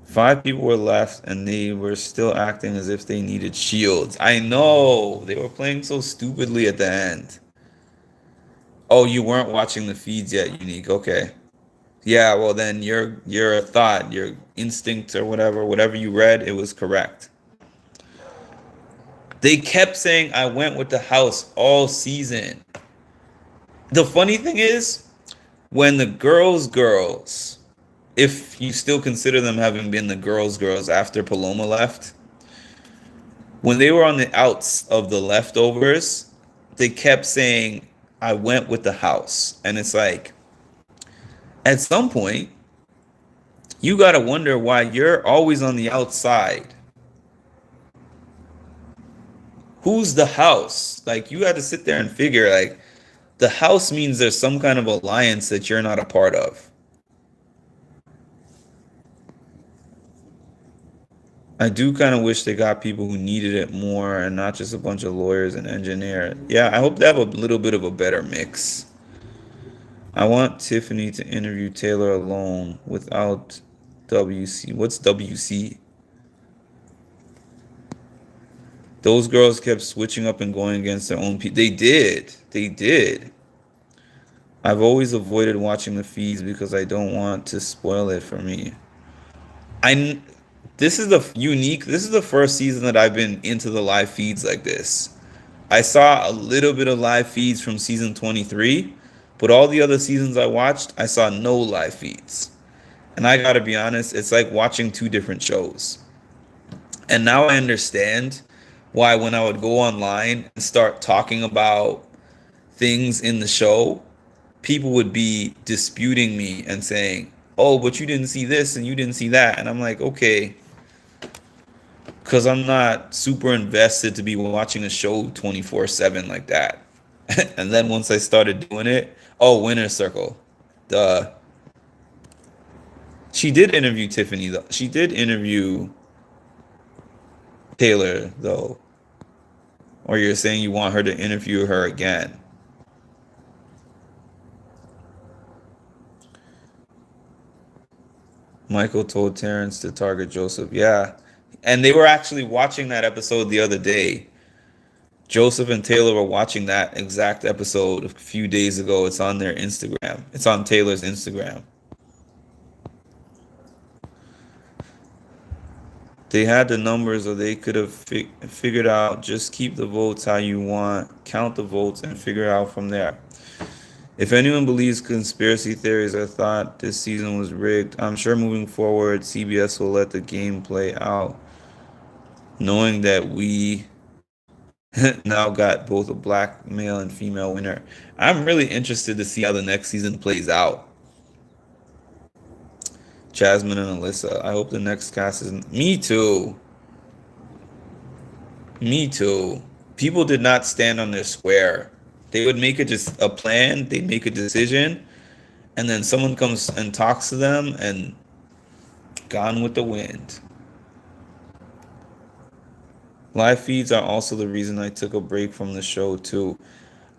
5 people were left, and they were still acting as if they needed shields. I know they were playing so stupidly at the end. Oh, you weren't watching the feeds yet, Unique. Okay. Yeah, well then your thought, your instinct or whatever you read, it was correct. They kept saying I went with the house all season. The funny thing is, when the girls, if you still consider them having been the girls after Paloma left, when they were on the outs of the leftovers, they kept saying I went with the house. And it's like, at some point, you got to wonder why you're always on the outside. Who's the house? Like, you got to sit there and figure, like, the house means there's some kind of alliance that you're not a part of. I do kind of wish they got people who needed it more and not just a bunch of lawyers and engineers. Yeah, I hope they have a little bit of a better mix. I want Tiffany to interview Taylor alone without WC. What's WC? Those girls kept switching up and going against their own people. They did. They did. I've always avoided watching the feeds because I don't want to spoil it for me. I This is the unique. This is the first season that I've been into the live feeds like this. I saw a little bit of live feeds from season 23, but all the other seasons I watched, I saw no live feeds. And I got to be honest, it's like watching two different shows. And now I understand why when I would go online and start talking about things in the show, people would be disputing me and saying, "Oh, but you didn't see this and you didn't see that." And I'm like, "Okay, because I'm not super invested to be watching a show 24/7 like that." And then once I started doing it, oh, Winner's Circle. The She did interview Tiffany though. She did interview Taylor though. Or you're saying you want her to interview her again. Michael told Terrence to target Joseph. Yeah. And they were actually watching that episode the other day. Joseph and Taylor were watching that exact episode a few days ago. It's on their Instagram. It's on Taylor's Instagram. They had the numbers, or they could have figured out just keep the votes how you want, count the votes, and figure out from there. If anyone believes conspiracy theories or thought this season was rigged, I'm sure moving forward, CBS will let the game play out, knowing that we now got both a black male and female winner. I'm really interested to see how the next season plays out. Jasmine and Alyssa. I hope the next cast is. Me too. Me too. People did not stand on their square. They would make it just a plan, they'd make a decision, and then someone comes and talks to them and gone with the wind. Live feeds are also the reason I took a break from the show too.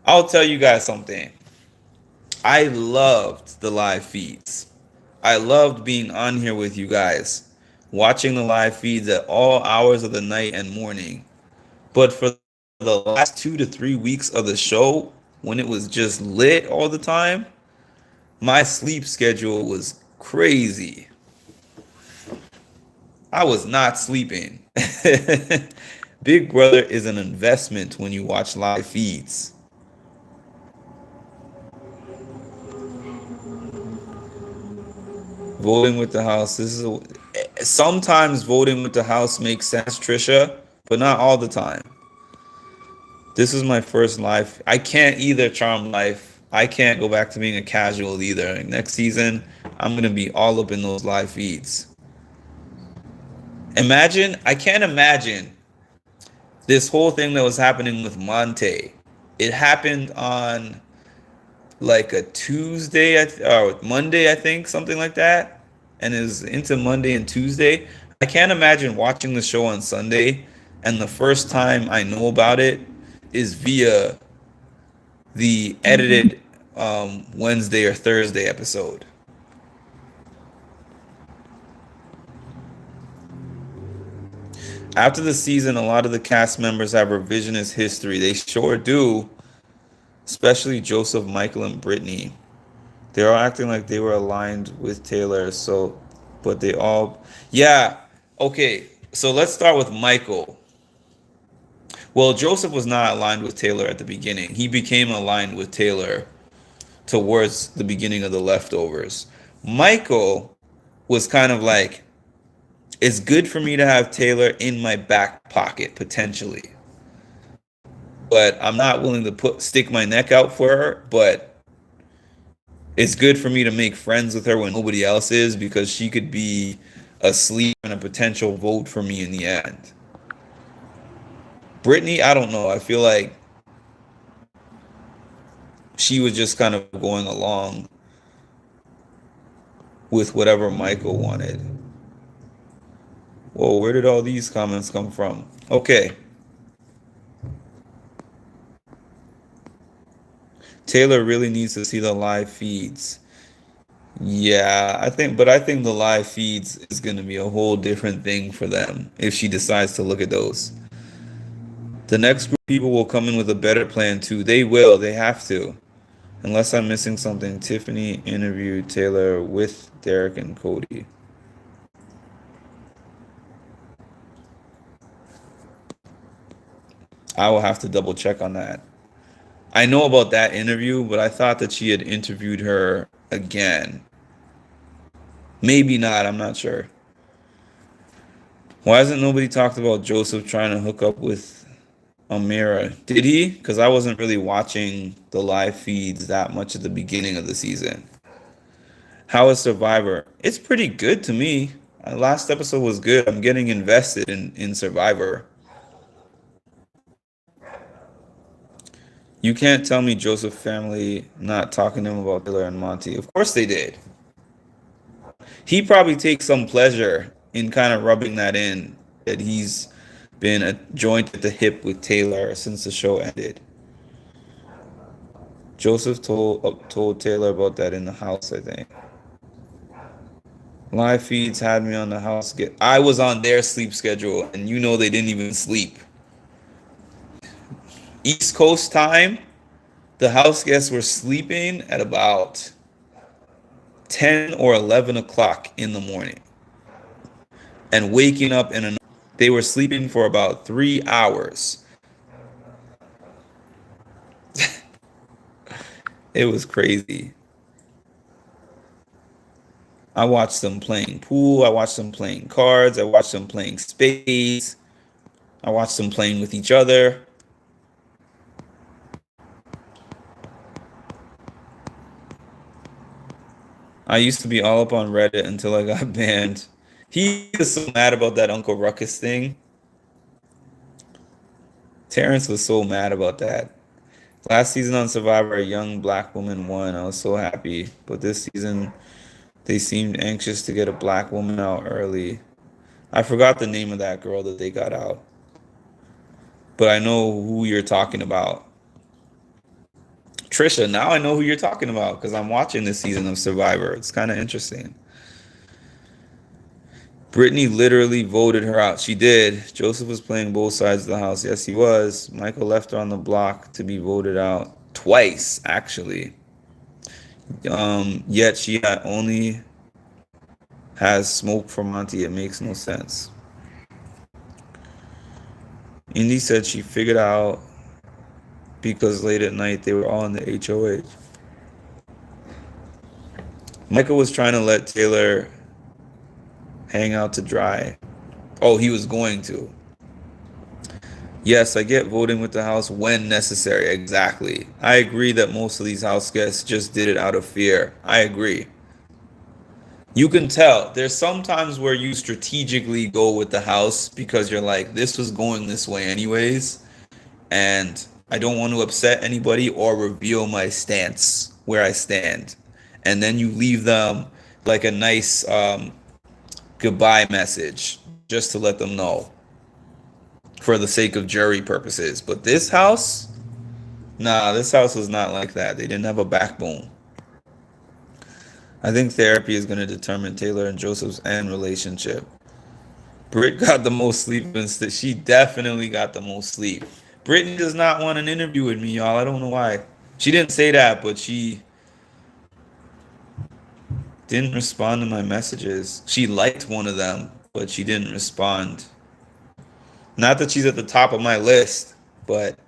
I'll tell you guys something. I loved the live feeds. I loved being on here with you guys, watching the live feeds at all hours of the night and morning. But for the last 2 to 3 weeks of the show, when it was just lit all the time, my sleep schedule was crazy. I was not sleeping. Big Brother is an investment when you watch live feeds. Voting with the house. Sometimes voting with the house makes sense, Trisha, but not all the time. This is my first live. I can't either, Charm Life. I can't go back to being a casual either. Next season, I'm gonna be all up in those live feeds. I can't imagine this whole thing that was happening with Monte. It happened on like a Tuesday or Monday, I think, something like that, and is into Monday and Tuesday. I can't imagine watching the show on Sunday, and the first time I know about it is via the edited Wednesday or Thursday episode. After the season, a lot of the cast members have revisionist history. They sure do, especially Joseph, Michael, and Brittany. They're all acting like they were aligned with Taylor, but they all, yeah, okay. So let's start with Michael. Well, Joseph was not aligned with Taylor at the beginning. He became aligned with Taylor towards the beginning of the leftovers. Michael was kind of like, it's good for me to have Taylor in my back pocket potentially, but I'm not willing to stick my neck out for her. But it's good for me to make friends with her when nobody else is, because she could be asleep and a potential vote for me in the end. Brittany, I don't know. I feel like she was just kind of going along with whatever Michael wanted. Whoa, where did all these comments come from? Okay. Taylor really needs to see the live feeds. Yeah, I think the live feeds is going to be a whole different thing for them if she decides to look at those. The next group of people will come in with a better plan too. They will. They have to. Unless I'm missing something, Tiffany interviewed Taylor with Derek and Cody. I will have to double check on that. I know about that interview, but I thought that she had interviewed her again. Maybe not, I'm not sure. Why hasn't nobody talked about Joseph trying to hook up with Amira? Did he? Because I wasn't really watching the live feeds that much at the beginning of the season. How is Survivor? It's pretty good to me. Last episode was good. I'm getting invested in Survivor. You can't tell me Joseph family not talking to him about Taylor and Monte. Of course they did. He probably takes some pleasure in kind of rubbing that in, that he's been a joint at the hip with Taylor since the show ended. Joseph told Taylor about that in the house, I think. Live feeds had me on the house. I was on their sleep schedule, and they didn't even sleep. East Coast time, the house guests were sleeping at about 10 or 11 o'clock in the morning and waking up they were sleeping for about 3 hours. It was crazy. I watched them playing pool. I watched them playing cards. I watched them playing spades. I watched them playing with each other. I used to be all up on Reddit until I got banned. He was so mad about that Uncle Ruckus thing. Terrence was so mad about that. Last season on Survivor, a young black woman won. I was so happy. But this season, they seemed anxious to get a black woman out early. I forgot the name of that girl that they got out. But I know who you're talking about. Trisha, now I know who you're talking about because I'm watching this season of Survivor. It's kind of interesting. Brittany literally voted her out. She did. Joseph was playing both sides of the house. Yes, he was. Michael left her on the block to be voted out twice, actually. Yet she had only has smoke for Monty. It makes no sense. Indy said she figured out because late at night they were all in the HOH. Michael was trying to let Taylor hang out to dry. Oh, he was going to. Yes, I get voting with the house when necessary. Exactly. I agree that most of these house guests just did it out of fear. I agree. You can tell there's sometimes where you strategically go with the house because you're like, this was going this way anyways, and I don't want to upset anybody or reveal my stance where I stand. And then you leave them like a nice goodbye message just to let them know for the sake of jury purposes. But this house, nah, this house was not like that. They didn't have a backbone. I think therapy is going to determine Taylor and Joseph's end relationship. Britt got the most sleep instead. She definitely got the most sleep. Brittany does not want an interview with me, y'all. I don't know why. She didn't say that, but she didn't respond to my messages. She liked one of them, but she didn't respond. Not that she's at the top of my list, but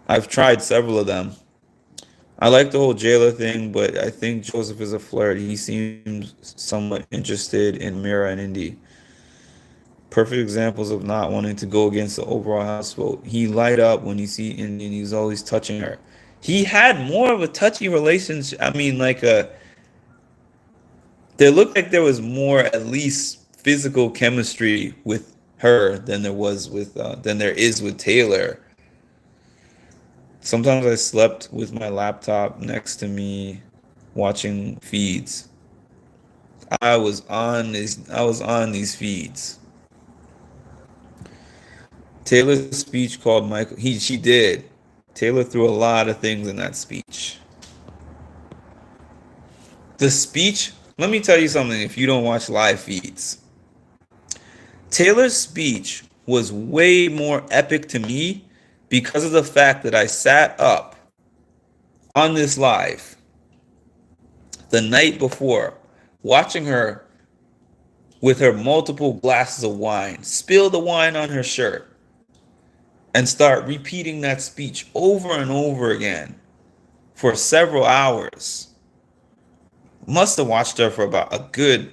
I've tried several of them. I like the whole jailer thing, but I think Joseph is a flirt. He seems somewhat interested in Mira and Indy. Perfect examples of not wanting to go against the overall house vote. He light up when you see Indy and he's always touching her. He had more of a touchy relationship. I mean, there looked like there was more, at least physical chemistry with her than there is with Taylor. Sometimes I slept with my laptop next to me watching feeds. I was on these feeds. Taylor's speech called Michael. She did. Taylor threw a lot of things in that speech. The speech, let me tell you something if you don't watch live feeds. Taylor's speech was way more epic to me because of the fact that I sat up on this live the night before, watching her with her multiple glasses of wine, spill the wine on her shirt, and start repeating that speech over and over again for several hours. Must have watched her for about a good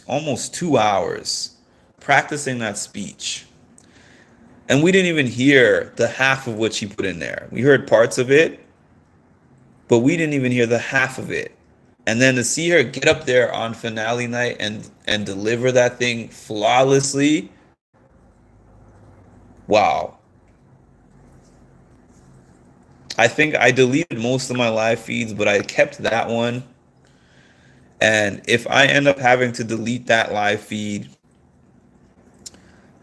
almost 2 hours practicing that speech. And we didn't even hear the half of what she put in there. We heard parts of it, but we didn't even hear the half of it. And then to see her get up there on finale night and deliver that thing flawlessly, wow. I think I deleted most of my live feeds, but I kept that one. And if I end up having to delete that live feed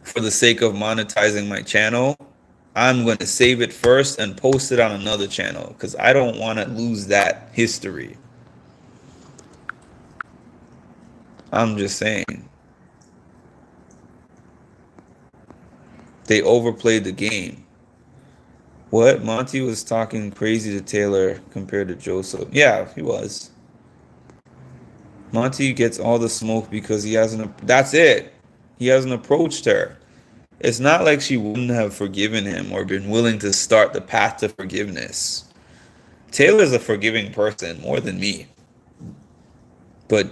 for the sake of monetizing my channel, I'm going to save it first and post it on another channel because I don't want to lose that history. I'm just saying. They overplayed the game. What? Monty was talking crazy to Taylor compared to Joseph. Yeah, he was. Monty gets all the smoke because he hasn't. That's it. He hasn't approached her. It's not like she wouldn't have forgiven him or been willing to start the path to forgiveness. Taylor's a forgiving person more than me. But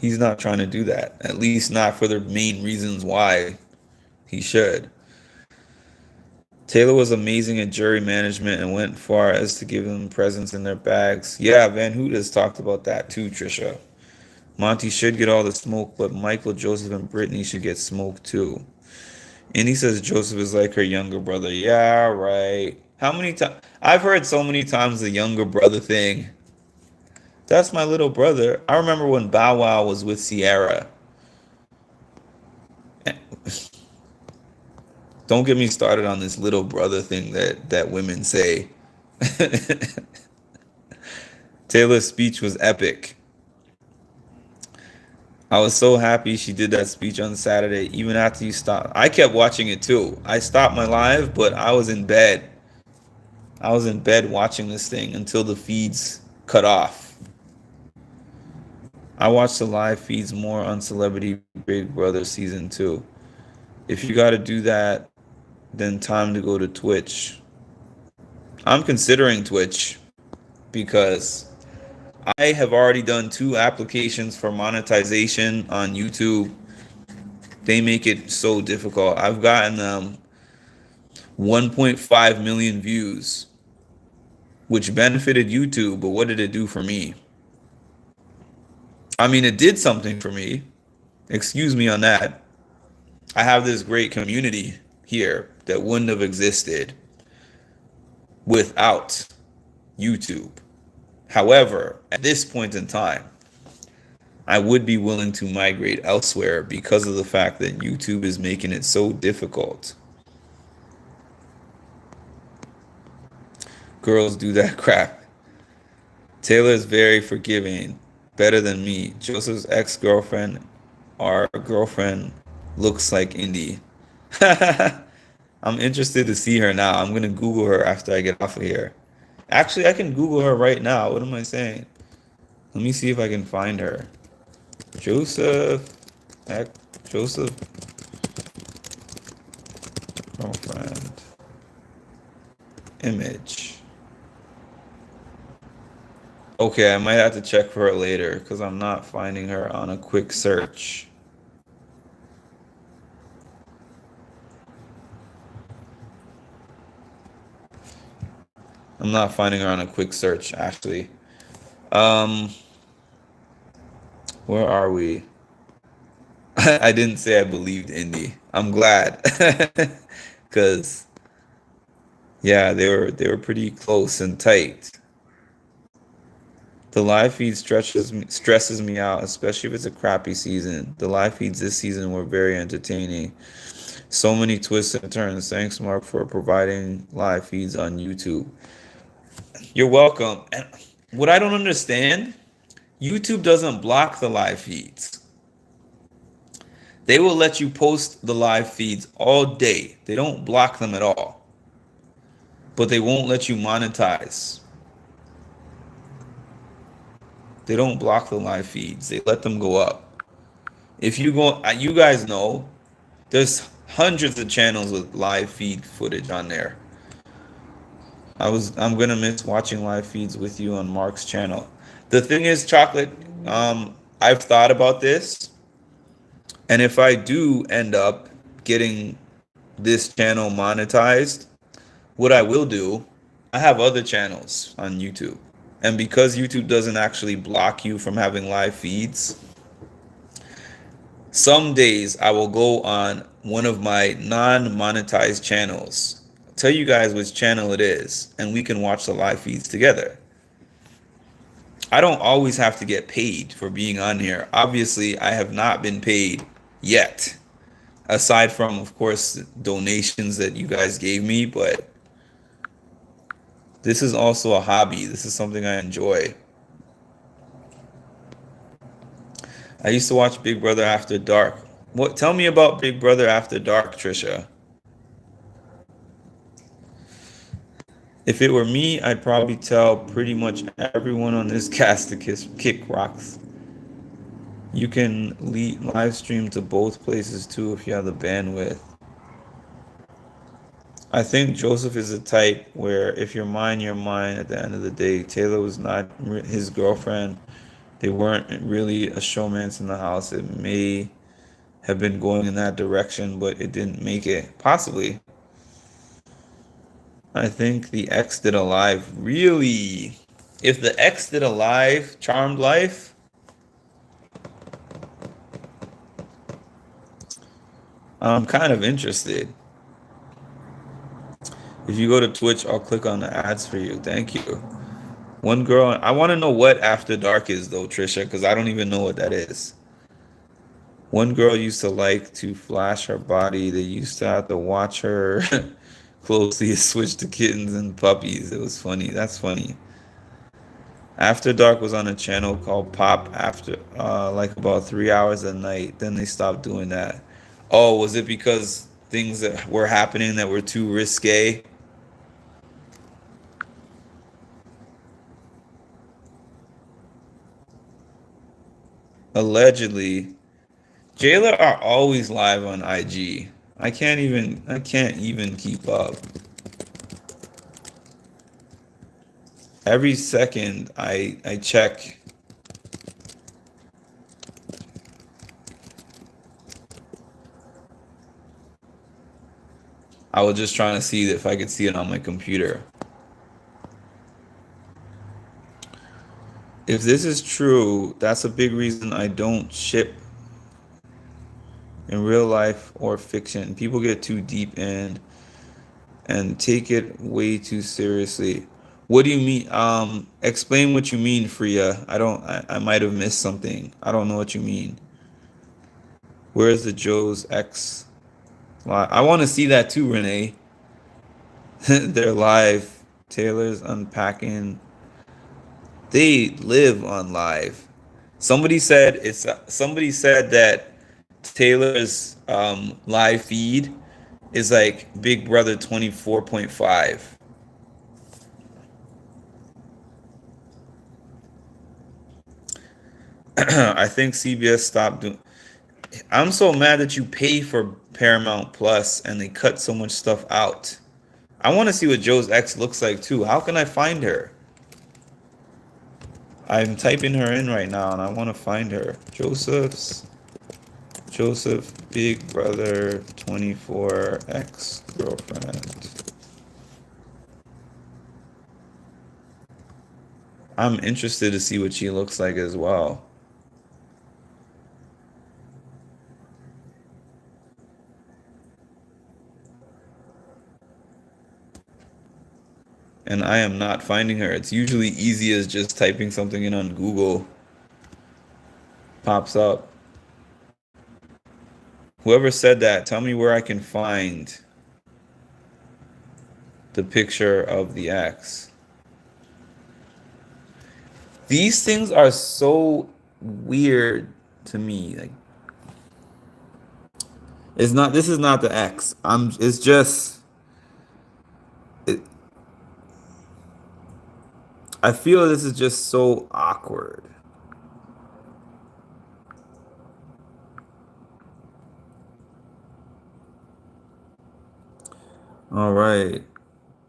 he's not trying to do that. At least not for the main reasons why he should. Taylor was amazing at jury management and went far as to give them presents in their bags. Yeah, Van Hoot has talked about that too, Trisha. Monty should get all the smoke, but Michael, Joseph, and Brittany should get smoke too. And he says Joseph is like her younger brother. Yeah, right. How many times? I've heard so many times the younger brother thing. That's my little brother. I remember when Bow Wow was with Sierra. Don't get me started on this little brother thing that women say. Taylor's speech was epic. I was so happy she did that speech on Saturday, even after you stopped. I kept watching it too. I stopped my live, but I was in bed. I was in bed watching this thing until the feeds cut off. I watch the live feeds more on Celebrity Big Brother season 2. If you got to do that, then time to go to Twitch. I'm considering Twitch because I have already done 2 applications for monetization on YouTube. They make it so difficult. I've gotten 1.5 million views, which benefited YouTube, but what did it do for me? I mean, it did something for me. Excuse me on that. I have this great community here that wouldn't have existed without YouTube. However, at this point in time, I would be willing to migrate elsewhere because of the fact that YouTube is making it so difficult. Girls do that crap. Taylor is very forgiving, better than me. Joseph's ex-girlfriend, our girlfriend, looks like Indy. I'm interested to see her now. I'm gonna Google her after I get off of here. Actually, I can Google her right now. What am I saying? Let me see if I can find her. Joseph, Joseph, girlfriend, image. Okay, I might have to check for her later because I'm not finding her on a quick search. I'm not finding her on a quick search, actually. Where are we? I didn't say I believed Indy. I'm glad. Cause yeah, they were pretty close and tight. The live feed stresses me out, especially if it's a crappy season. The live feeds this season were very entertaining. So many twists and turns. Thanks, Mark, for providing live feeds on YouTube. You're welcome. And what I don't understand, YouTube doesn't block the live feeds. They will let you post the live feeds all day. They don't block them at all. But they won't let you monetize. They don't block the live feeds. They let them go up. If you go, you guys know, there's hundreds of channels with live feed footage on there. I'm gonna miss watching live feeds with you on Mark's channel. The thing is, Chocolate, I've thought about this, and if I do end up getting this channel monetized, what I will do, I have other channels on YouTube. And because YouTube doesn't actually block you from having live feeds, some days I will go on one of my non-monetized channels, tell you guys which channel it is, and we can watch the live feeds together. I don't always have to get paid for being on here. Obviously, I have not been paid yet, aside from, of course, donations that you guys gave me, but this is also a hobby. This is something I enjoy. I used to watch Big Brother After Dark. What? Tell me about Big Brother After Dark, Trisha. If it were me, I'd probably tell pretty much everyone on this cast to kick rocks. You can live stream to both places too if you have the bandwidth. I think Joseph is the type where if you're mine, you're mine at the end of the day. Taylor was not his girlfriend. They weren't really a showmance in the house. It may have been going in that direction, but it didn't make it. Possibly. I think the ex did a live. Really? If the ex did a live Charmed Life, I'm kind of interested. If you go to Twitch, I'll click on the ads for you. Thank you. One girl, I want to know what After Dark is though, Trisha, because I don't even know what that is. One girl used to like to flash her body. They used to have to watch her closely switch to kittens and puppies. It was funny. That's funny. After Dark was on a channel called Pop after like about 3 hours a night. Then they stopped doing that. Oh, was it because things that were happening that were too risque? Allegedly, Jayla are always live on IG. I can't even keep up. Every second I check. I was just trying to see if I could see it on my computer. If this is true, that's a big reason I don't ship in real life or fiction. People get too deep in and take it way too seriously. What do you mean? Explain what you mean, Freya. I might have missed something. I don't know what you mean. Where's the Joe's X live? I want to see that too, Renee. They're live. Taylor's unpacking. They live on live. Somebody said that Taylor's live feed is like Big Brother 24.5. I think CBS stopped doing. I'm so mad that you pay for Paramount Plus and they cut so much stuff out. I want to see what Joe's ex looks like too. How can I find her? I'm typing her in right now and I want to find her. Joseph Big Brother 24 ex girlfriend. I'm interested to see what she looks like as well. And I am not finding her. It's usually easy as just typing something in on Google. Pops up. Whoever said that, tell me where I can find the picture of the ex. These things are so weird to me. Like, this is not the ex. It's just it, I feel this is just so awkward. All right.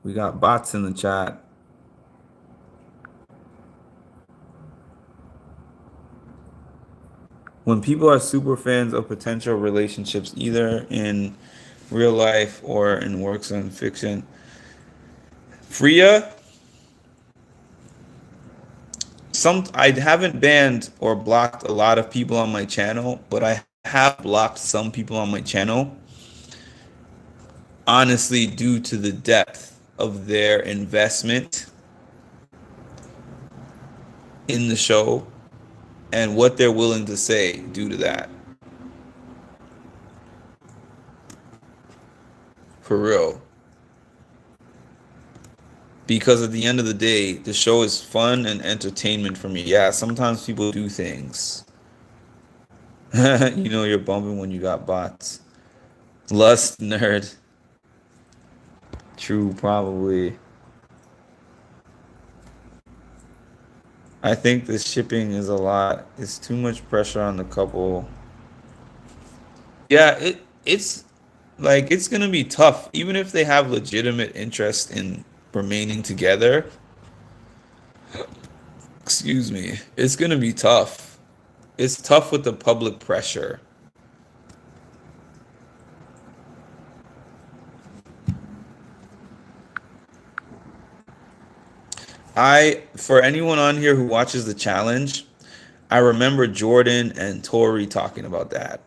We got bots in the chat. When people are super fans of potential relationships, either in real life or in works on fiction, Freya, I haven't banned or blocked a lot of people on my channel, but I have blocked some people on my channel, honestly, due to the depth of their investment in the show and what they're willing to say due to that. For real. Because at the end of the day, the show is fun and entertainment for me. Yeah, sometimes people do things. You know you're bumping when you got bots. Lust nerd. True, probably. I think the shipping is a lot. It's too much pressure on the couple. Yeah, it's like it's gonna be tough, even if they have legitimate interest in remaining together. Excuse me. It's gonna be tough. It's tough with the public pressure. For anyone on here who watches the challenge, I remember Jordan and Tori talking about that.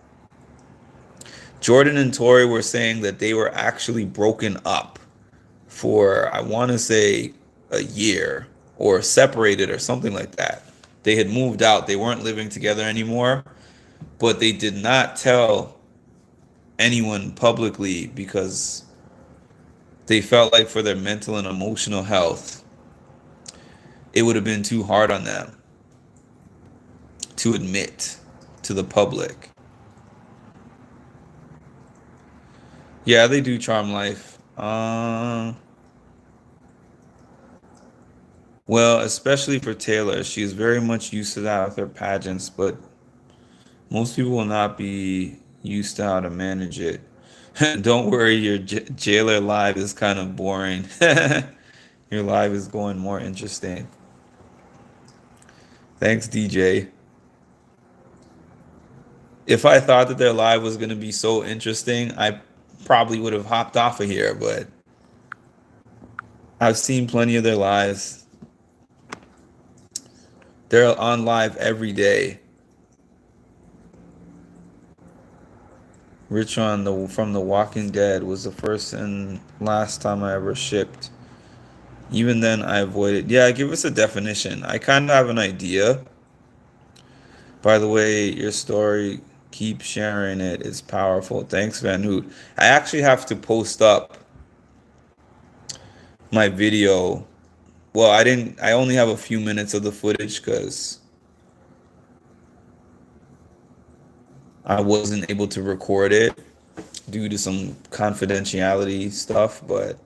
Jordan and Tori were saying that they were actually broken up for, I want to say, a year or separated or something like that. They had moved out. They weren't living together anymore, but they did not tell anyone publicly because they felt like for their mental and emotional health, it would have been too hard on them to admit to the public. Yeah, they do charm life. Well, especially for Taylor, she's very much used to that with her pageants, but Most people will not be used to how to manage it. Don't worry, your jailer live is kind of boring. Your live is going more interesting. Thanks, DJ. If I thought that their live was going to be so interesting, I probably would have hopped off of here, but I've seen plenty of their lives. They're on live every day. Richon from The Walking Dead was the first and last time I ever shipped. Even then, I avoided. Yeah, give us a definition. I kind of have an idea. By the way, your story, keep sharing it. It's powerful. Thanks, Van Hoot. I actually have to post up my video. Well, I didn't. I only have a few minutes of the footage because I wasn't able to record it due to some confidentiality stuff, but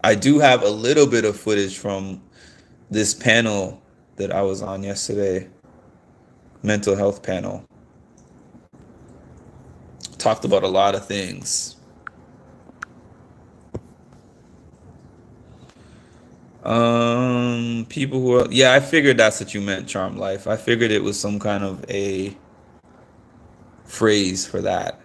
I do have a little bit of footage from this panel that I was on yesterday, mental health panel. Talked about a lot of things. People who are, yeah, I figured that's what you meant, Charm Life. I figured it was some kind of a phrase for that.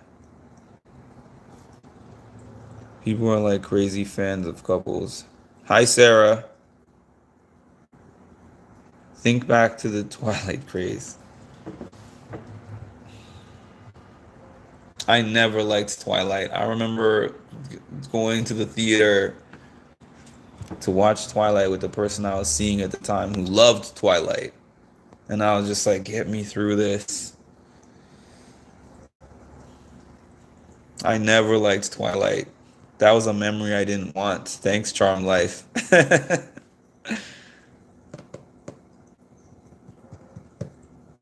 People are like crazy fans of couples. Hi, Sarah. Think back to the Twilight craze. I never liked Twilight. I remember going to the theater to watch Twilight with the person I was seeing at the time who loved Twilight. And I was just like, get me through this. I never liked Twilight. That was a memory I didn't want. Thanks, Charm Life.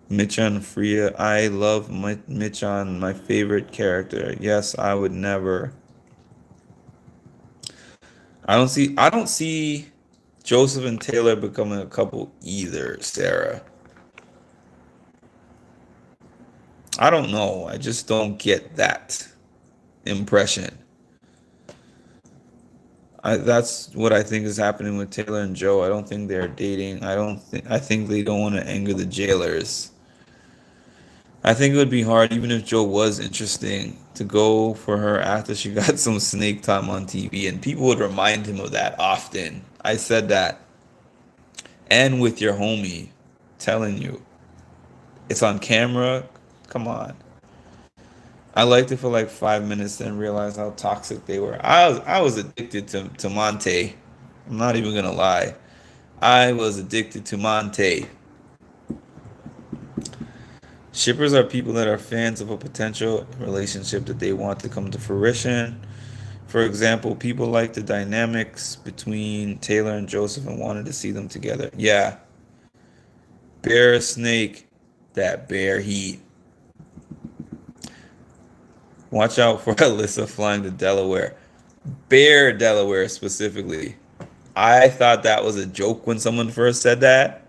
Michan Freya. I love Michan, my favorite character. Yes, I would never. I don't see Joseph and Taylor becoming a couple either, Sarah. I don't know. I just don't get that impression. That's what I think is happening with Taylor and Joe. I don't think they're dating. I think they don't want to anger the jailers. I think it would be hard, even if Joe was interesting, to go for her after she got some snake time on TV. And people would remind him of that often. I said that. And with your homie, telling you. It's on camera. Come on. I liked it for like 5 minutes, then realized how toxic they were. I was addicted to Monte. I'm not even gonna lie. I was addicted to Monte. Shippers are people that are fans of a potential relationship that they want to come to fruition. For example, people like the dynamics between Taylor and Joseph and wanted to see them together. Yeah. Bear Snake, that bear heat. Watch out for Alyssa flying to Delaware. Bear, Delaware specifically. I thought that was a joke when someone first said that.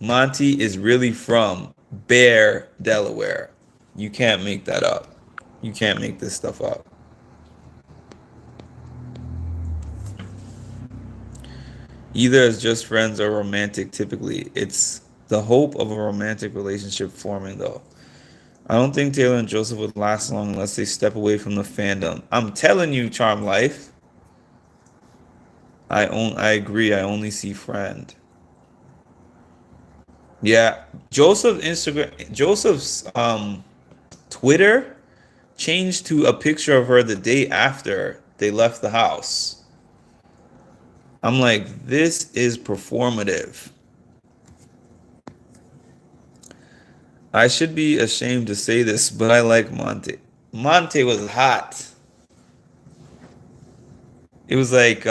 Monty is really from Bear, Delaware. You can't make that up. You can't make this stuff up. Either as just friends or romantic, typically. It's the hope of a romantic relationship forming, though. I don't think Taylor and Joseph would last long unless they step away from the fandom. I'm telling you, Charm Life. I agree. I only see friend. Yeah, Joseph's Twitter changed to a picture of her the day after they left the house. I'm like, this is performative. I should be ashamed to say this, but I like Monte. Monte was hot. It was like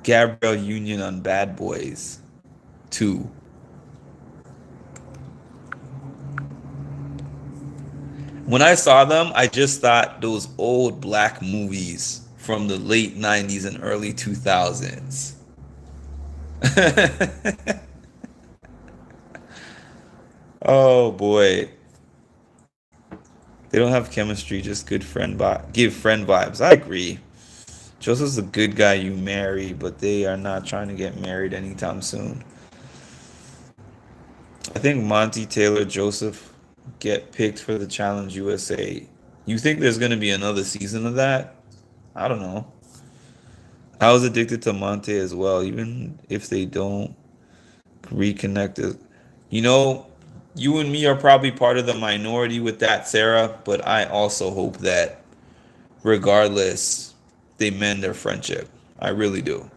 Gabrielle Union on Bad Boys 2. When I saw them, I just thought those old black movies from the late 90s and early 2000s. Oh boy. They don't have chemistry, just good give friend vibes. I agree. Joseph's a good guy you marry, but they are not trying to get married anytime soon. I think Monty Taylor Joseph get picked for the Challenge USA. You think there's gonna be another season of that? I don't know. I was addicted to Monte as well, even if they don't reconnect it. You know, you and me are probably part of the minority with that, Sarah, but I also hope that regardless, they mend their friendship. I really do.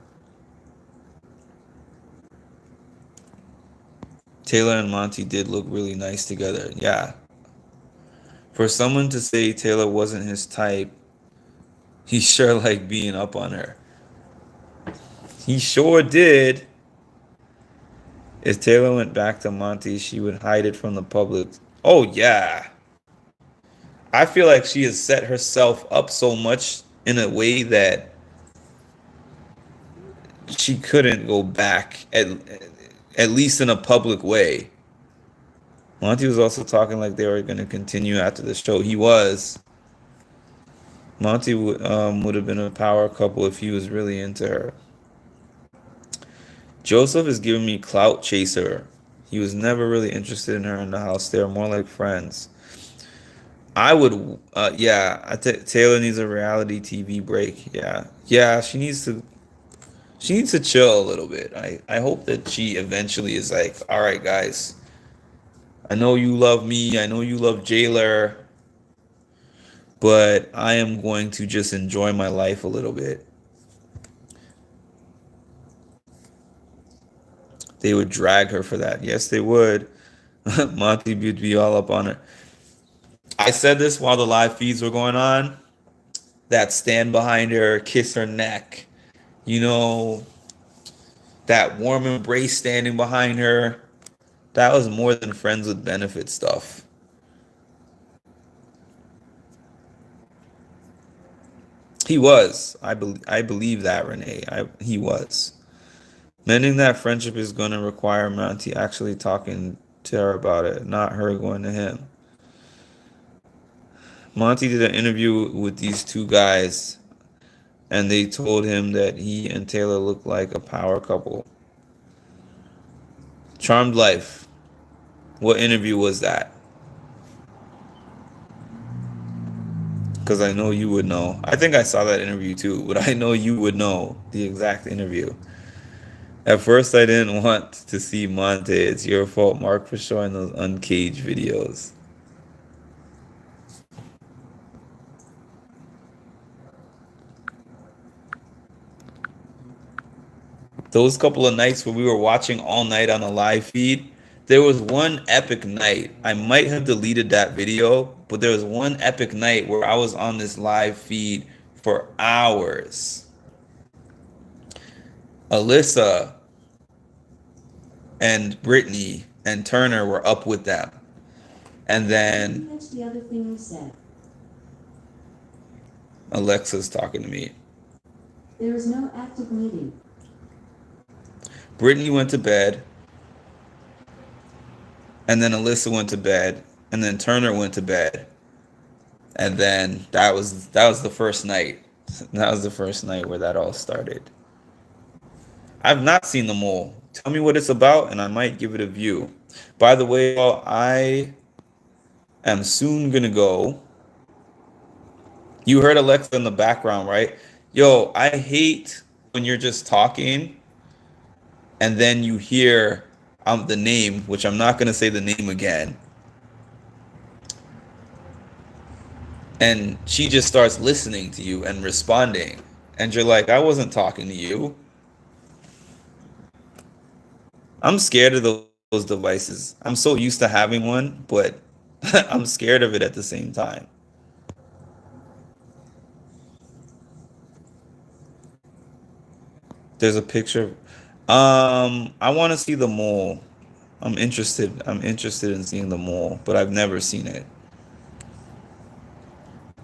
Taylor and Monty did look really nice together. Yeah. For someone to say Taylor wasn't his type, he sure liked being up on her. He sure did. If Taylor went back to Monty, she would hide it from the public. Oh, yeah. I feel like she has set herself up so much in a way that she couldn't go back, at least in a public way. Monty was also talking like they were going to continue after the show. He was. Monty would have been a power couple if he was really into her. Joseph is giving me clout chaser. He was never really interested in her in the house. They were more like friends. I would, yeah. Taylor needs a reality TV break. Yeah, yeah. She needs to chill a little bit. I hope that she eventually is like, all right, guys. I know you love me. I know you love Jailer, but I am going to just enjoy my life a little bit. They would drag her for that. Yes, they would. Monty would be all up on her. I said this while the live feeds were going on. That stand behind her, kiss her neck. You know, that warm embrace standing behind her. That was more than friends with benefit stuff. He was. I believe that, Renee. He was. Mending that friendship is going to require Monty actually talking to her about it, not her going to him. Monty did an interview with these two guys, and they told him that he and Taylor looked like a power couple. Charmed Life. What interview was that? Because I know you would know. I think I saw that interview too, but I know you would know the exact interview. At first, I didn't want to see Monte. It's your fault, Mark, for showing those uncaged videos. Those couple of nights where we were watching all night on a live feed, there was one epic night. I might have deleted that video, but there was one epic night where I was on this live feed for hours. Alyssa and Brittany and Turner were up with them. And then That's the other thing you said. Alexa's talking to me. There is no active meeting. Brittany went to bed. And then Alyssa went to bed. And then Turner went to bed. And then that was the first night. That was the first night where that all started. I've not seen The Mole. Tell me what it's about, and I might give it a view. By the way, y'all, I am soon gonna go. You heard Alexa in the background, right? Yo, I hate when you're just talking and then you hear the name, which I'm not gonna say the name again. And she just starts listening to you and responding. And you're like, I wasn't talking to you. I'm scared of those devices. I'm so used to having one, but I'm scared of it at the same time. There's a picture. I want to see The Mole. I'm interested. I'm interested in seeing The Mole, but I've never seen it.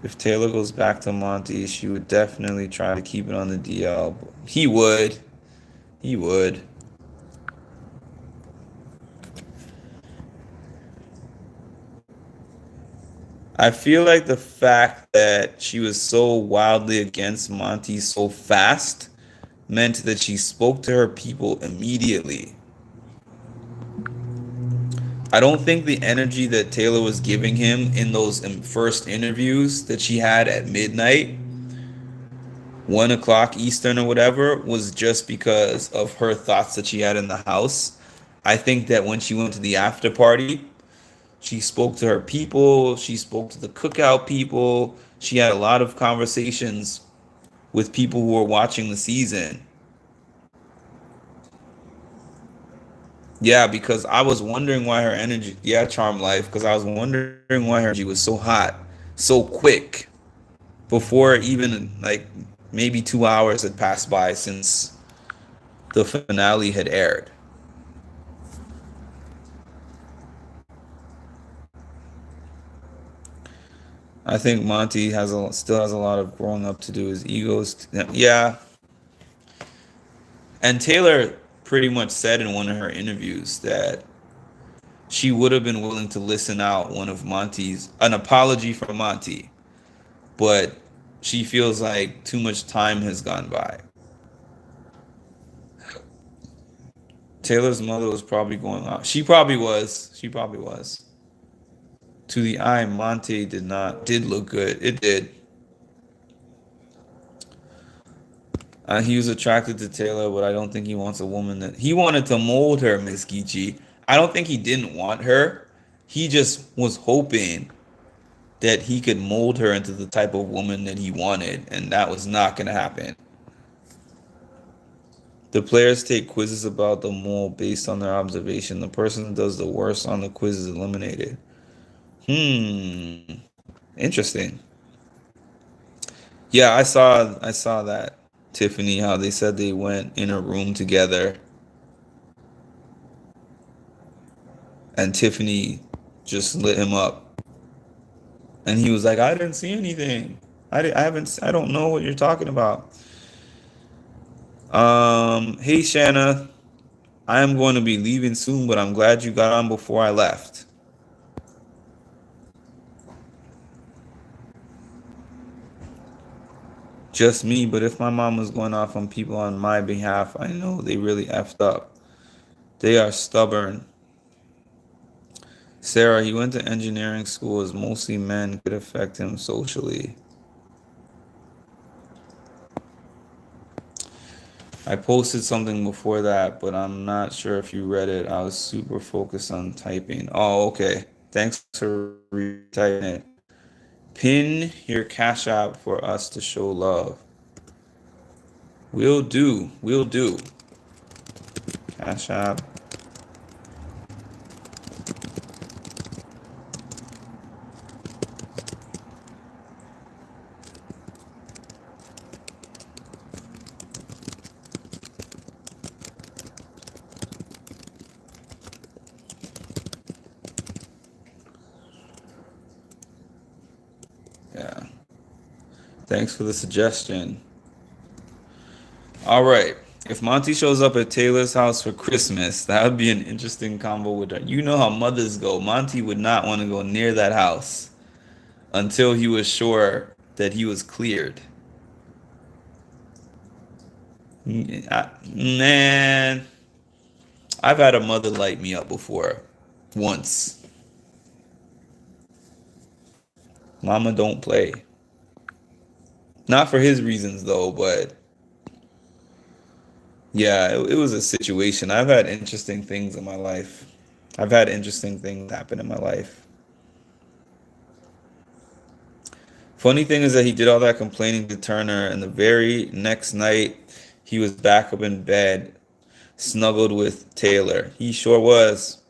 If Taylor goes back to Monty, she would definitely try to keep it on the DL. He would. He would. I feel like the fact that she was so wildly against Monty so fast meant that she spoke to her people immediately. I don't think the energy that Taylor was giving him in those first interviews that she had at midnight, 1 o'clock Eastern or whatever, was just because of her thoughts that she had in the house. I think that when she went to the after party, she spoke to her people, she spoke to the cookout people, she had a lot of conversations with people who were watching the season. Yeah, because I was wondering why her energy, yeah, Charm Life, because I was wondering why her energy was so hot, so quick, before even like maybe 2 hours had passed by since the finale had aired. I think Monty still has a lot of growing up to do. His egos, yeah. And Taylor pretty much said in one of her interviews that she would have been willing to listen out an apology from Monty, but she feels like too much time has gone by. Taylor's mother was probably going out. She probably was. She probably was. To the eye, Monty did look good. It did. He was attracted to Taylor, but I don't think he wants a woman that he wanted to mold her, Miss Geechee. I don't think he didn't want her. He just was hoping that he could mold her into the type of woman that he wanted, and that was not going to happen. The players take quizzes about the mole based on their observation. The person that does the worst on the quiz is eliminated. Interesting. Yeah, I saw that, Tiffany, how they said they went in a room together and Tiffany just lit him up. And he was like, I didn't see anything. I don't know what you're talking about. Hey Shanna, I am going to be leaving soon, but I'm glad you got on before I left. Just me, but if my mom was going off on people on my behalf, I know they really effed up. They are stubborn. Sarah, he went to engineering school as mostly men could affect him socially. I posted something before that, but I'm not sure if you read it. I was super focused on typing. Oh, okay. Thanks for retyping it. Pin your Cash App for us to show love. Will do. Will do. Cash App. Yeah. Thanks for the suggestion. All right. If Monty shows up at Taylor's house for Christmas, that would be an interesting combo with her. You know how mothers go. Monty would not want to go near that house until he was sure that he was cleared. Man, I've had a mother light me up before. Once. Mama don't play. Not for his reasons though, but yeah, it was a situation. I've had interesting things in my life. I've had interesting things happen in my life. Funny thing is that he did all that complaining to Turner, and the very next night he was back up in bed, snuggled with Taylor. He sure was.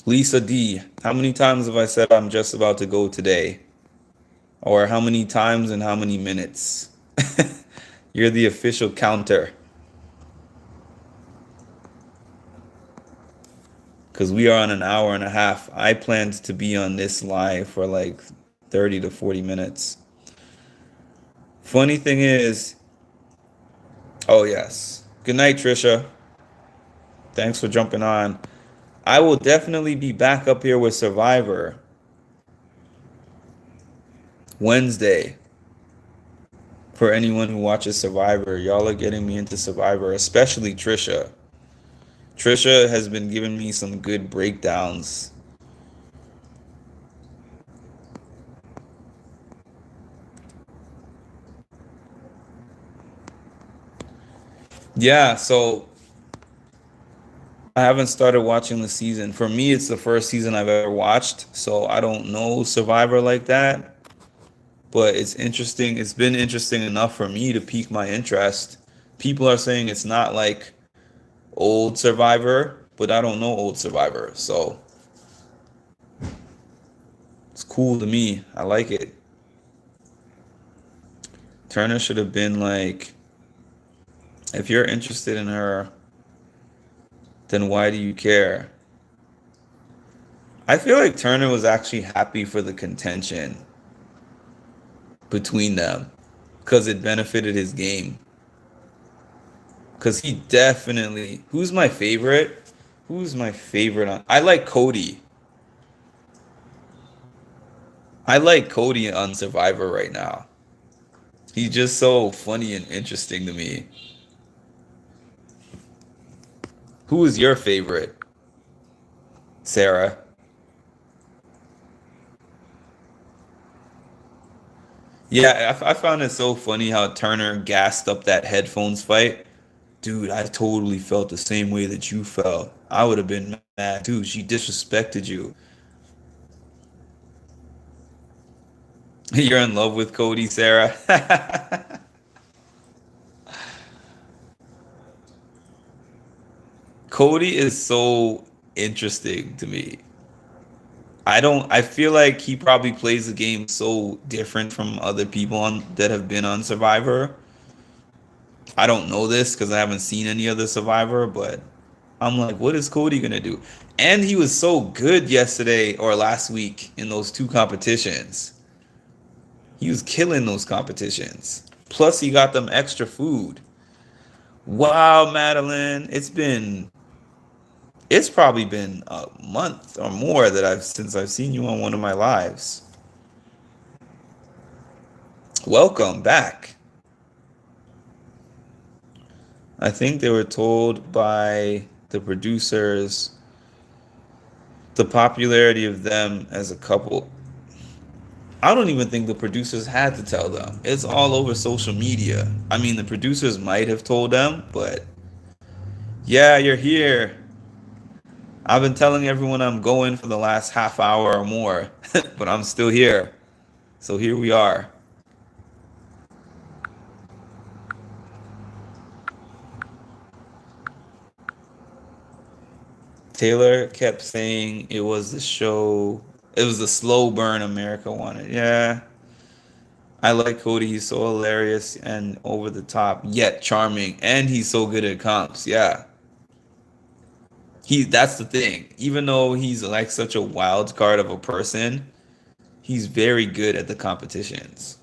Lisa D, how many times have I said I'm just about to go today? Or how many times and how many minutes? You're the official counter. Because we are on an hour and a half. I planned to be on this live for like 30 to 40 minutes. Funny thing is, oh yes. Good night, Trisha. Thanks for jumping on. I will definitely be back up here with Survivor Wednesday. For anyone who watches Survivor, y'all are getting me into Survivor, especially Trisha. Trisha has been giving me some good breakdowns. Yeah, so I haven't started watching the season. For me, it's the first season I've ever watched, so I don't know Survivor like that. But it's interesting. It's been interesting enough for me to pique my interest. People are saying it's not like old Survivor, but I don't know old Survivor, so it's cool to me. I like it. Turner should have been like, if you're interested in her, then why do you care? I feel like Turner was actually happy for the contention between them because it benefited his game. Because he definitely, who's my favorite? Who's my favorite on? I like Cody. I like Cody on Survivor right now. He's just so funny and interesting to me. Who is your favorite, Sarah? Yeah, I found it so funny how Turner gassed up that headphones fight. Dude, I totally felt the same way that you felt. I would have been mad too. She disrespected you. You're in love with Cody, Sarah. Cody is so interesting to me. I feel like he probably plays the game so different from other people that have been on Survivor. I don't know this because I haven't seen any other Survivor, but I'm like, what is Cody gonna do? And he was so good yesterday or last week in those two competitions. He was killing those competitions. Plus, he got them extra food. Wow, Madeline, it's probably been a month or more that I've seen you on one of my lives. Welcome back. I think they were told by the producers the popularity of them as a couple. I don't even think the producers had to tell them. It's all over social media. I mean, the producers might have told them, but yeah, you're here. I've been telling everyone I'm going for the last half hour or more, but I'm still here. So here we are. Taylor kept saying it was the show, it was the slow burn America wanted. Yeah, I like Cody. He's so hilarious and over the top, yet charming, and he's so good at comps. Yeah. That's the thing. Even though he's like such a wild card of a person, he's very good at the competitions.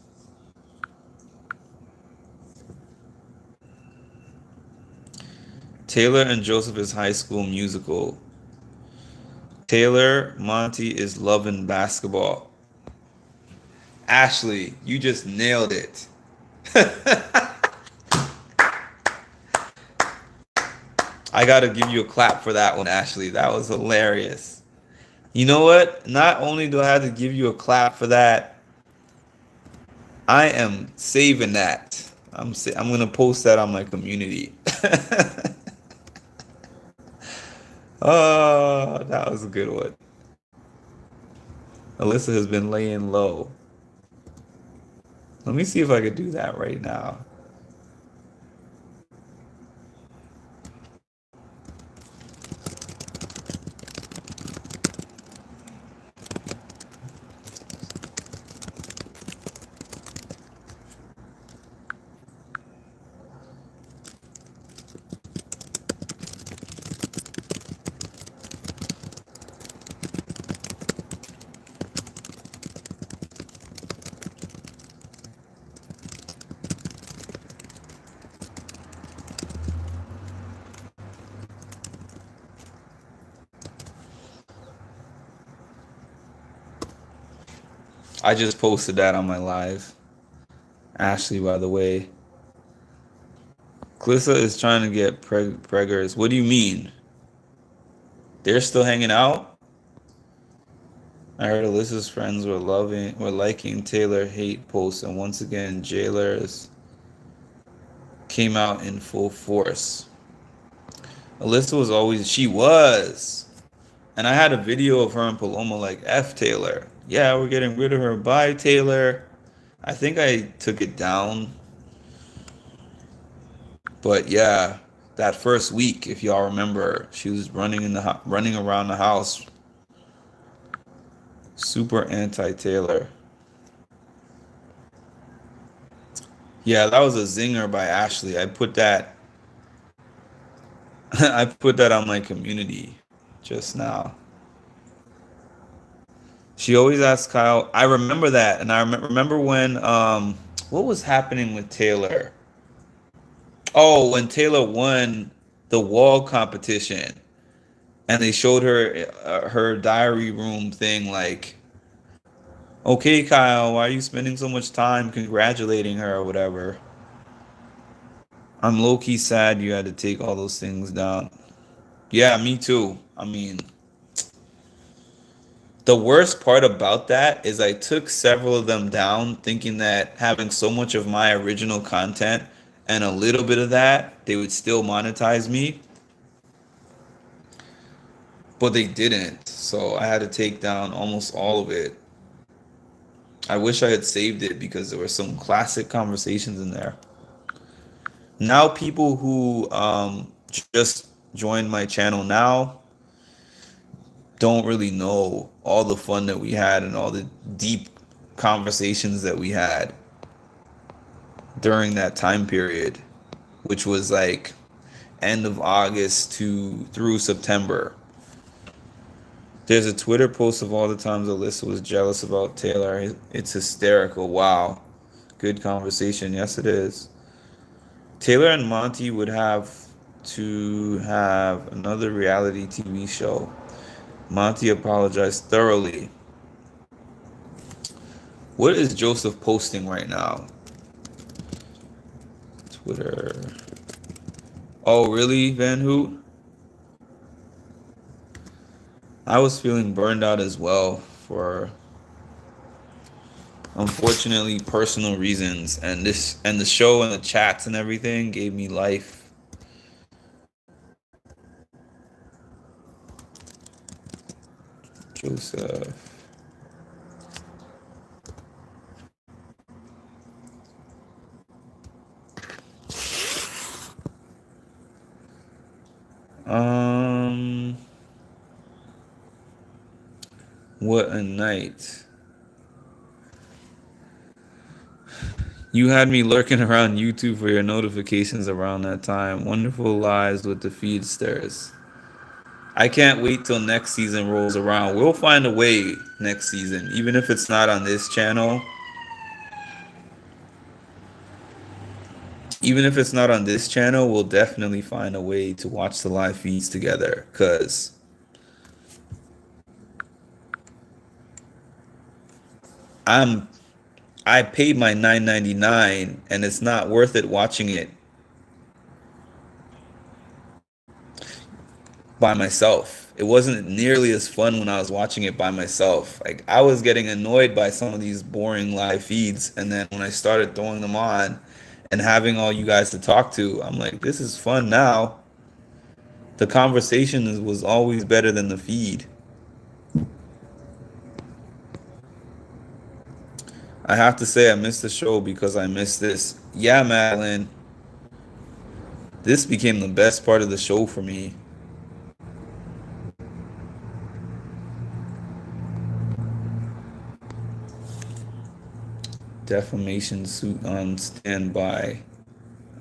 Taylor and Joseph is High School Musical. Taylor Monty is loving basketball. Ashley, you just nailed it. I gotta give you a clap for that one, Ashley. That was hilarious. You know what? Not only do I have to give you a clap for that, I am saving that. I'm gonna post that on my community. Oh, that was a good one. Alyssa has been laying low. Let me see if I could do that right now. I just posted that on my live. Ashley, by the way. Clissa is trying to get preggers. What do you mean? They're still hanging out? I heard Alyssa's friends were liking Taylor hate posts, and once again, jailers came out in full force. Alyssa was always, she was. And I had a video of her and Paloma like, F Taylor. Yeah, we're getting rid of her. Bye, Taylor. I think I took it down. But yeah, that first week, if y'all remember, she was running around the house, super anti-Taylor. Yeah, that was a zinger by Ashley. I put that on my community just now. She always asks Kyle. I remember that, and I remember when what was happening with Taylor? Oh, when Taylor won the wall competition, and they showed her her diary room thing, like, okay, Kyle, why are you spending so much time congratulating her or whatever? I'm low-key sad you had to take all those things down. Yeah, me too. I mean, the worst part about that is I took several of them down thinking that having so much of my original content and a little bit of that, they would still monetize me. But they didn't. So I had to take down almost all of it. I wish I had saved it because there were some classic conversations in there. Now people who just joined my channel now don't really know all the fun that we had and all the deep conversations that we had during that time period, which was like end of August through September. There's a Twitter post of all the times Alyssa was jealous about Taylor. It's hysterical. Wow. Good conversation. Yes, it is. Taylor and Monty would have to have another reality TV show. Monty apologized thoroughly. What is Joseph posting right now? Twitter. Oh, really, Van Hoot? I was feeling burned out as well for unfortunately personal reasons, and the show and the chats and everything gave me life. Joseph. What a night. You had me lurking around YouTube for your notifications around that time. Wonderful lives with the feedsters. I can't wait till next season rolls around. We'll find a way next season, even if it's not on this channel. Even if it's not on this channel, we'll definitely find a way to watch the live feeds together, because I paid my $9.99 and it's not worth it watching it by myself. It wasn't nearly as fun when I was watching it by myself. Like, I was getting annoyed by some of these boring live feeds, and then when I started throwing them on and having all you guys to talk to, I'm like, this is fun now. The conversation was always better than the feed. I have to say I missed the show because I missed this. Yeah, Madeline. This became the best part of the show for me. Defamation suit on standby.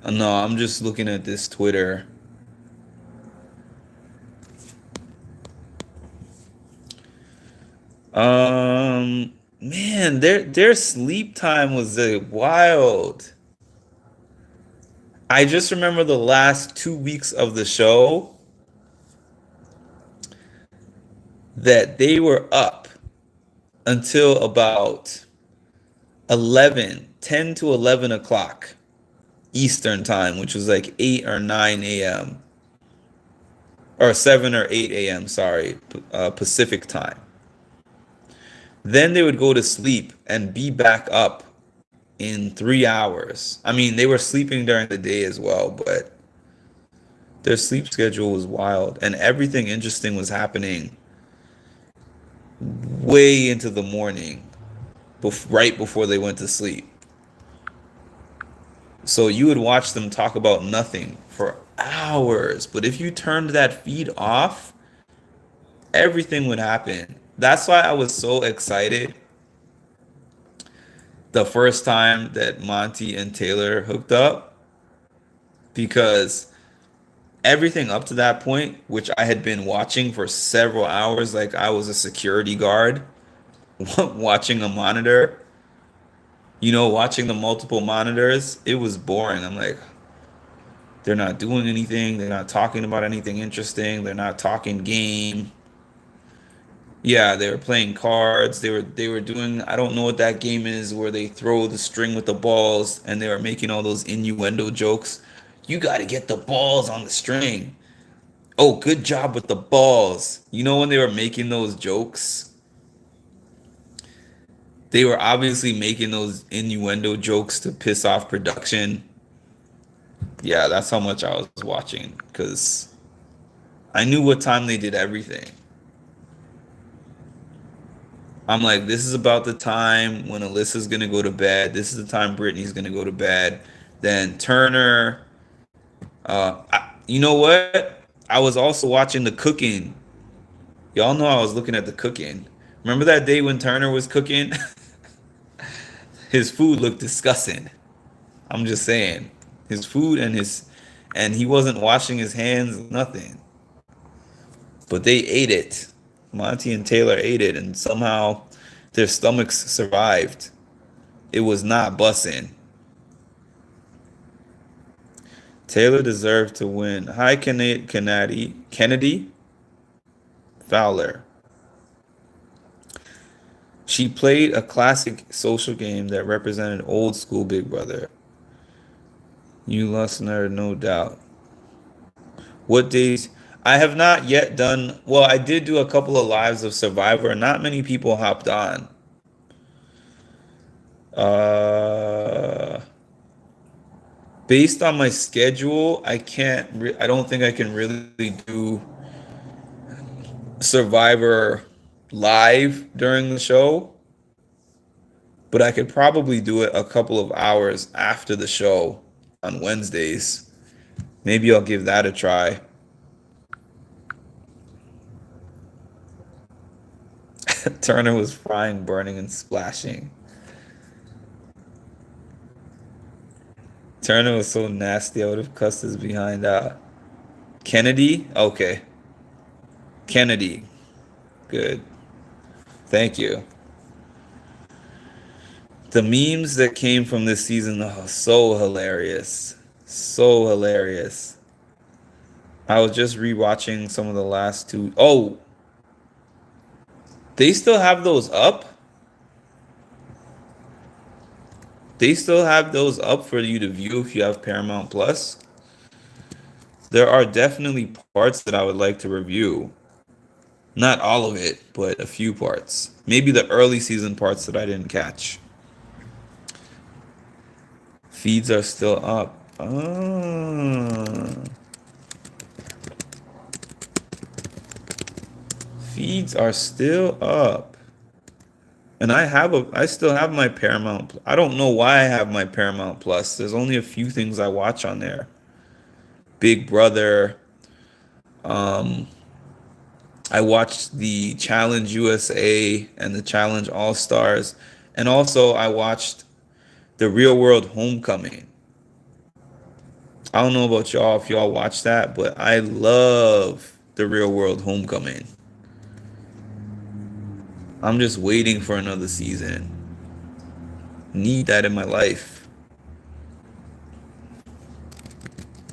No, I'm just looking at this Twitter. Man, their sleep time was wild. I just remember the last 2 weeks of the show that they were up until about 10 to 11 o'clock Eastern time, which was like 8 or 9 a.m. or 7 or 8 a.m. Sorry, Pacific time. Then they would go to sleep and be back up in 3 hours. I mean, they were sleeping during the day as well, but their sleep schedule was wild, and everything interesting was happening way into the morning, right before they went to sleep. So you would watch them talk about nothing for hours. But if you turned that feed off, everything would happen. That's why I was so excited the first time that Monty and Taylor hooked up, because everything up to that point, which I had been watching for several hours, like I was a security guard watching a monitor, watching the multiple monitors, it was boring. I'm like, they're not doing anything. They're not talking about anything interesting. They're not talking game. Yeah, they were playing cards. They were doing, I don't know what that game is where they throw the string with the balls, and they were making all those innuendo jokes. You got to get the balls on the string. Oh, good job with the balls. When they were making those jokes, they were obviously making those innuendo jokes to piss off production. Yeah, that's how much I was watching, because I knew what time they did everything. I'm like, this is about the time when Alyssa's gonna go to bed. This is the time Brittany's gonna go to bed. Then Turner. You know what? I was also watching the cooking. Y'all know I was looking at the cooking. Remember that day when Turner was cooking? His food looked disgusting. I'm just saying. His food and he wasn't washing his hands, nothing. But they ate it. Monty and Taylor ate it, and somehow their stomachs survived. It was not bussing. Taylor deserved to win. Hi, Kennedy Fowler. She played a classic social game that represented old school Big Brother. You listener, no doubt. What days? I have not yet done. Well, I did do a couple of lives of Survivor. Not many people hopped on. Based on my schedule, I can't. I don't think I can really do Survivor live during the show, but I could probably do it a couple of hours after the show on Wednesdays. Maybe I'll give that a try. Turner was frying, burning, and splashing. Turner was so nasty, I would have cussed his behind out. Kennedy? Okay. Kennedy. Good. Thank you. The memes that came from this season are so hilarious. So hilarious. I was just rewatching some of the last two. Oh, they still have those up? They still have those up for you to view if you have Paramount Plus? There are definitely parts that I would like to review. Not all of it, but a few parts. Maybe the early season parts that I didn't catch. Feeds are still up. Feeds are still up. And I still have my Paramount. I don't know why I have my Paramount Plus. There's only a few things I watch on there. Big Brother. I watched the Challenge USA and the Challenge All Stars, and also I watched the Real World Homecoming. I don't know about y'all if y'all watch that, but I love the Real World Homecoming. I'm just waiting for another season. Need that in my life.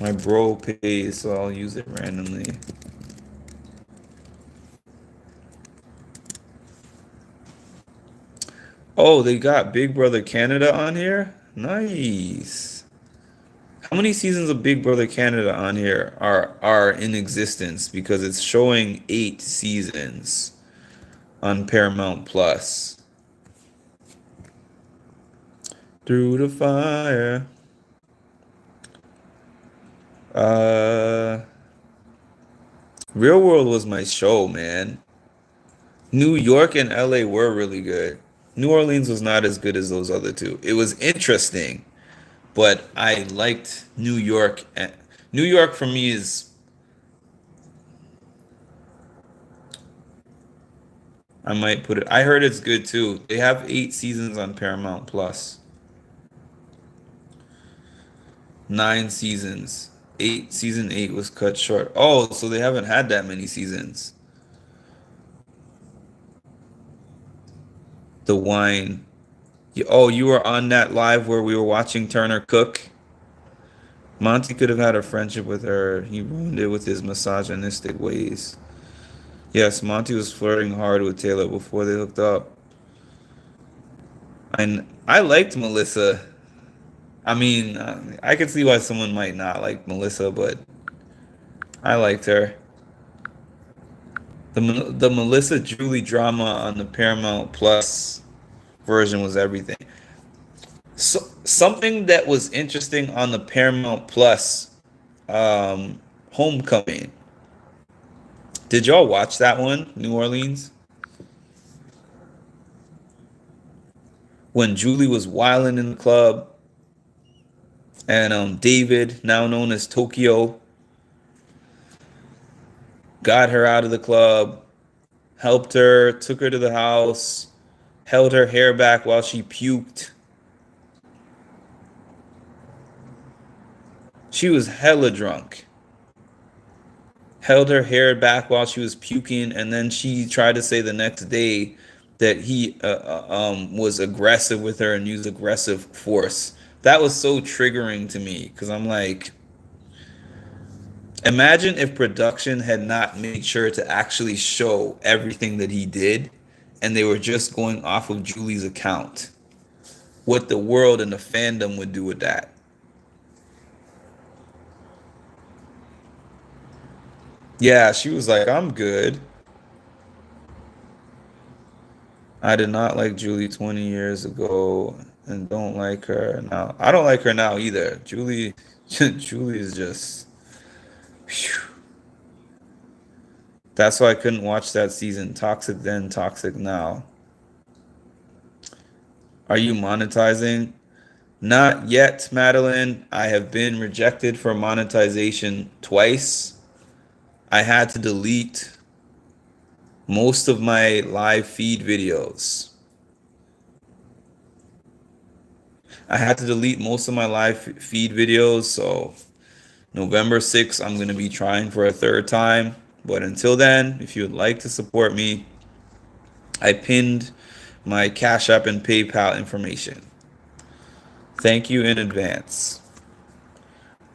My bro pays, so I'll use it randomly. Oh, they got Big Brother Canada on here? Nice. How many seasons of Big Brother Canada on here are in existence? Because it's showing 8 seasons on Paramount Plus. Through the fire. Uh, Real World was my show, man. New York and LA were really good. New Orleans was not as good as those other two. It was interesting, but I liked New York. New York for me is, I might put it, I heard it's good too. They have 8 seasons on Paramount Plus. 9 seasons. Season 8 was cut short. Oh, so they haven't had that many seasons. The wine. Oh, you were on that live where we were watching Turner cook? Monty could have had a friendship with her. He ruined it with his misogynistic ways. Yes, Monty was flirting hard with Taylor before they hooked up. And I liked Melissa. I mean, I could see why someone might not like Melissa, but I liked her. The Melissa Julie drama on the Paramount Plus version was everything. So something that was interesting on the Paramount Plus, Homecoming. Did y'all watch that one, New Orleans? When Julie was wilding in the club, and David, now known as Tokyo, got her out of the club, helped her, took her to the house, held her hair back while she puked. She was hella drunk. Held her hair back while she was puking, and then she tried to say the next day that he was aggressive with her and used aggressive force. That was so triggering to me because I'm like, imagine if production had not made sure to actually show everything that he did and they were just going off of Julie's account. What the world and the fandom would do with that. Yeah, she was like, I'm good. I did not like Julie 20 years ago and don't like her now. I don't like her now either. Julie Julie is just phew. That's why I couldn't watch that season. Toxic then, toxic now. Are you monetizing? Not yet, Madeline. I have been rejected for monetization twice. I had to delete most of my live feed videos. I had to delete most of my live feed videos, so November 6th, I'm going to be trying for a third time. But until then, if you would like to support me, I pinned my Cash App and PayPal information. Thank you in advance.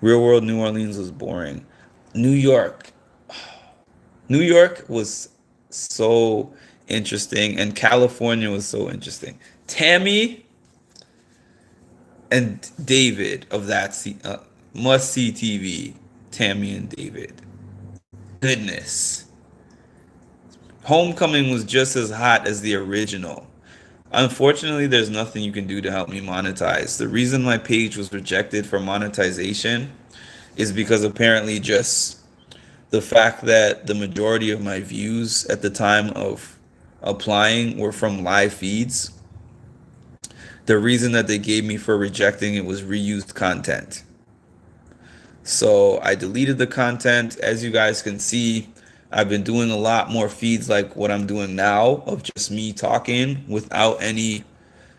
Real World New Orleans was boring. New York. New York was so interesting, and California was so interesting. Tammy and David of that must see TV. Tammy and David. Goodness. Homecoming was just as hot as the original. Unfortunately, there's nothing you can do to help me monetize. The reason my page was rejected for monetization is because apparently just the fact that the majority of my views at the time of applying were from live feeds. The reason that they gave me for rejecting it was reused content. So I deleted the content. As you guys can see, I've been doing a lot more feeds like what I'm doing now of just me talking without any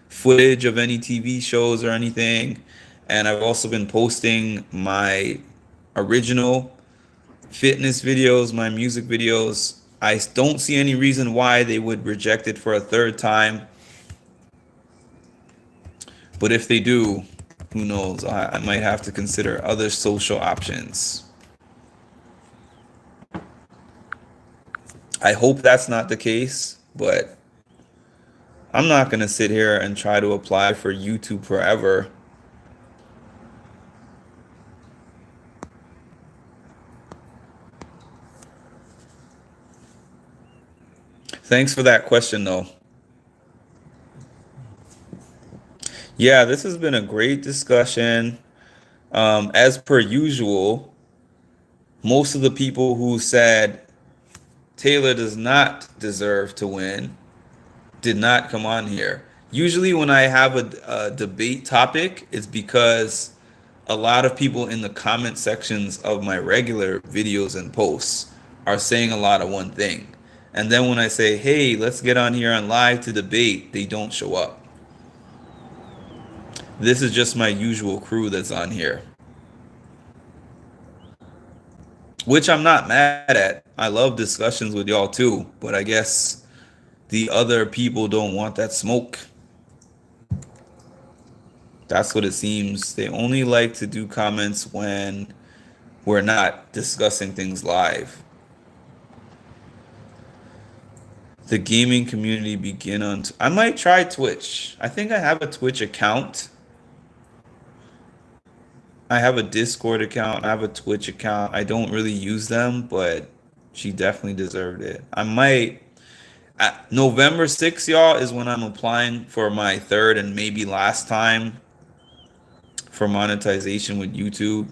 footage of any TV shows or anything. And I've also been posting my original fitness videos, my music videos. I don't see any reason why they would reject it for a third time. But if they do, who knows? I might have to consider other social options. I hope that's not the case, but I'm not going to sit here and try to apply for YouTube forever. Thanks for that question, though. Yeah, this has been a great discussion. As per usual, most of the people who said Taylor does not deserve to win did not come on here. Usually, when I have a debate topic, it's because a lot of people in the comment sections of my regular videos and posts are saying a lot of one thing. And then when I say, hey, let's get on here on live to debate, they don't show up. This is just my usual crew that's on here, which I'm not mad at. I love discussions with y'all too, but I guess the other people don't want that smoke. That's what it seems. They only like to do comments when we're not discussing things live. The gaming community begin on... I might try Twitch. I think I have a Twitch account. I have a Discord account. I have a Twitch account. I don't really use them, but she definitely deserved it. I might... November 6th, y'all, is when I'm applying for my third and maybe last time for monetization with YouTube.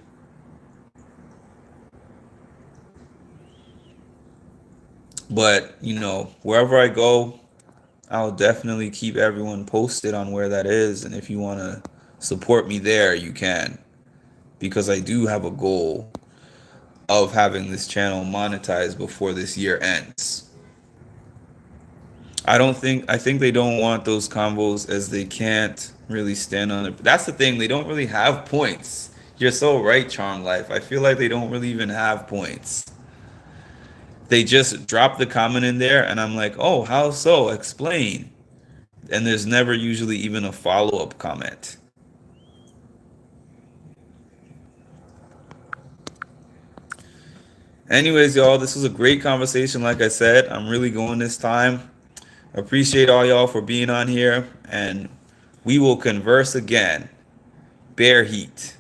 But, you know, wherever I go, I'll definitely keep everyone posted on where that is. And if you want to support me there, you can. Because I do have a goal of having this channel monetized before this year ends. I think they don't want those combos as they can't really stand on it. That's the thing, they don't really have points. You're so right, Charm Life. I feel like they don't really even have points. They just drop the comment in there and I'm like, oh, how so? Explain. And there's never usually even a follow-up comment. Anyways, y'all, this was a great conversation. Like I said, I'm really going this time. Appreciate all y'all for being on here, and we will converse again. Bear heat.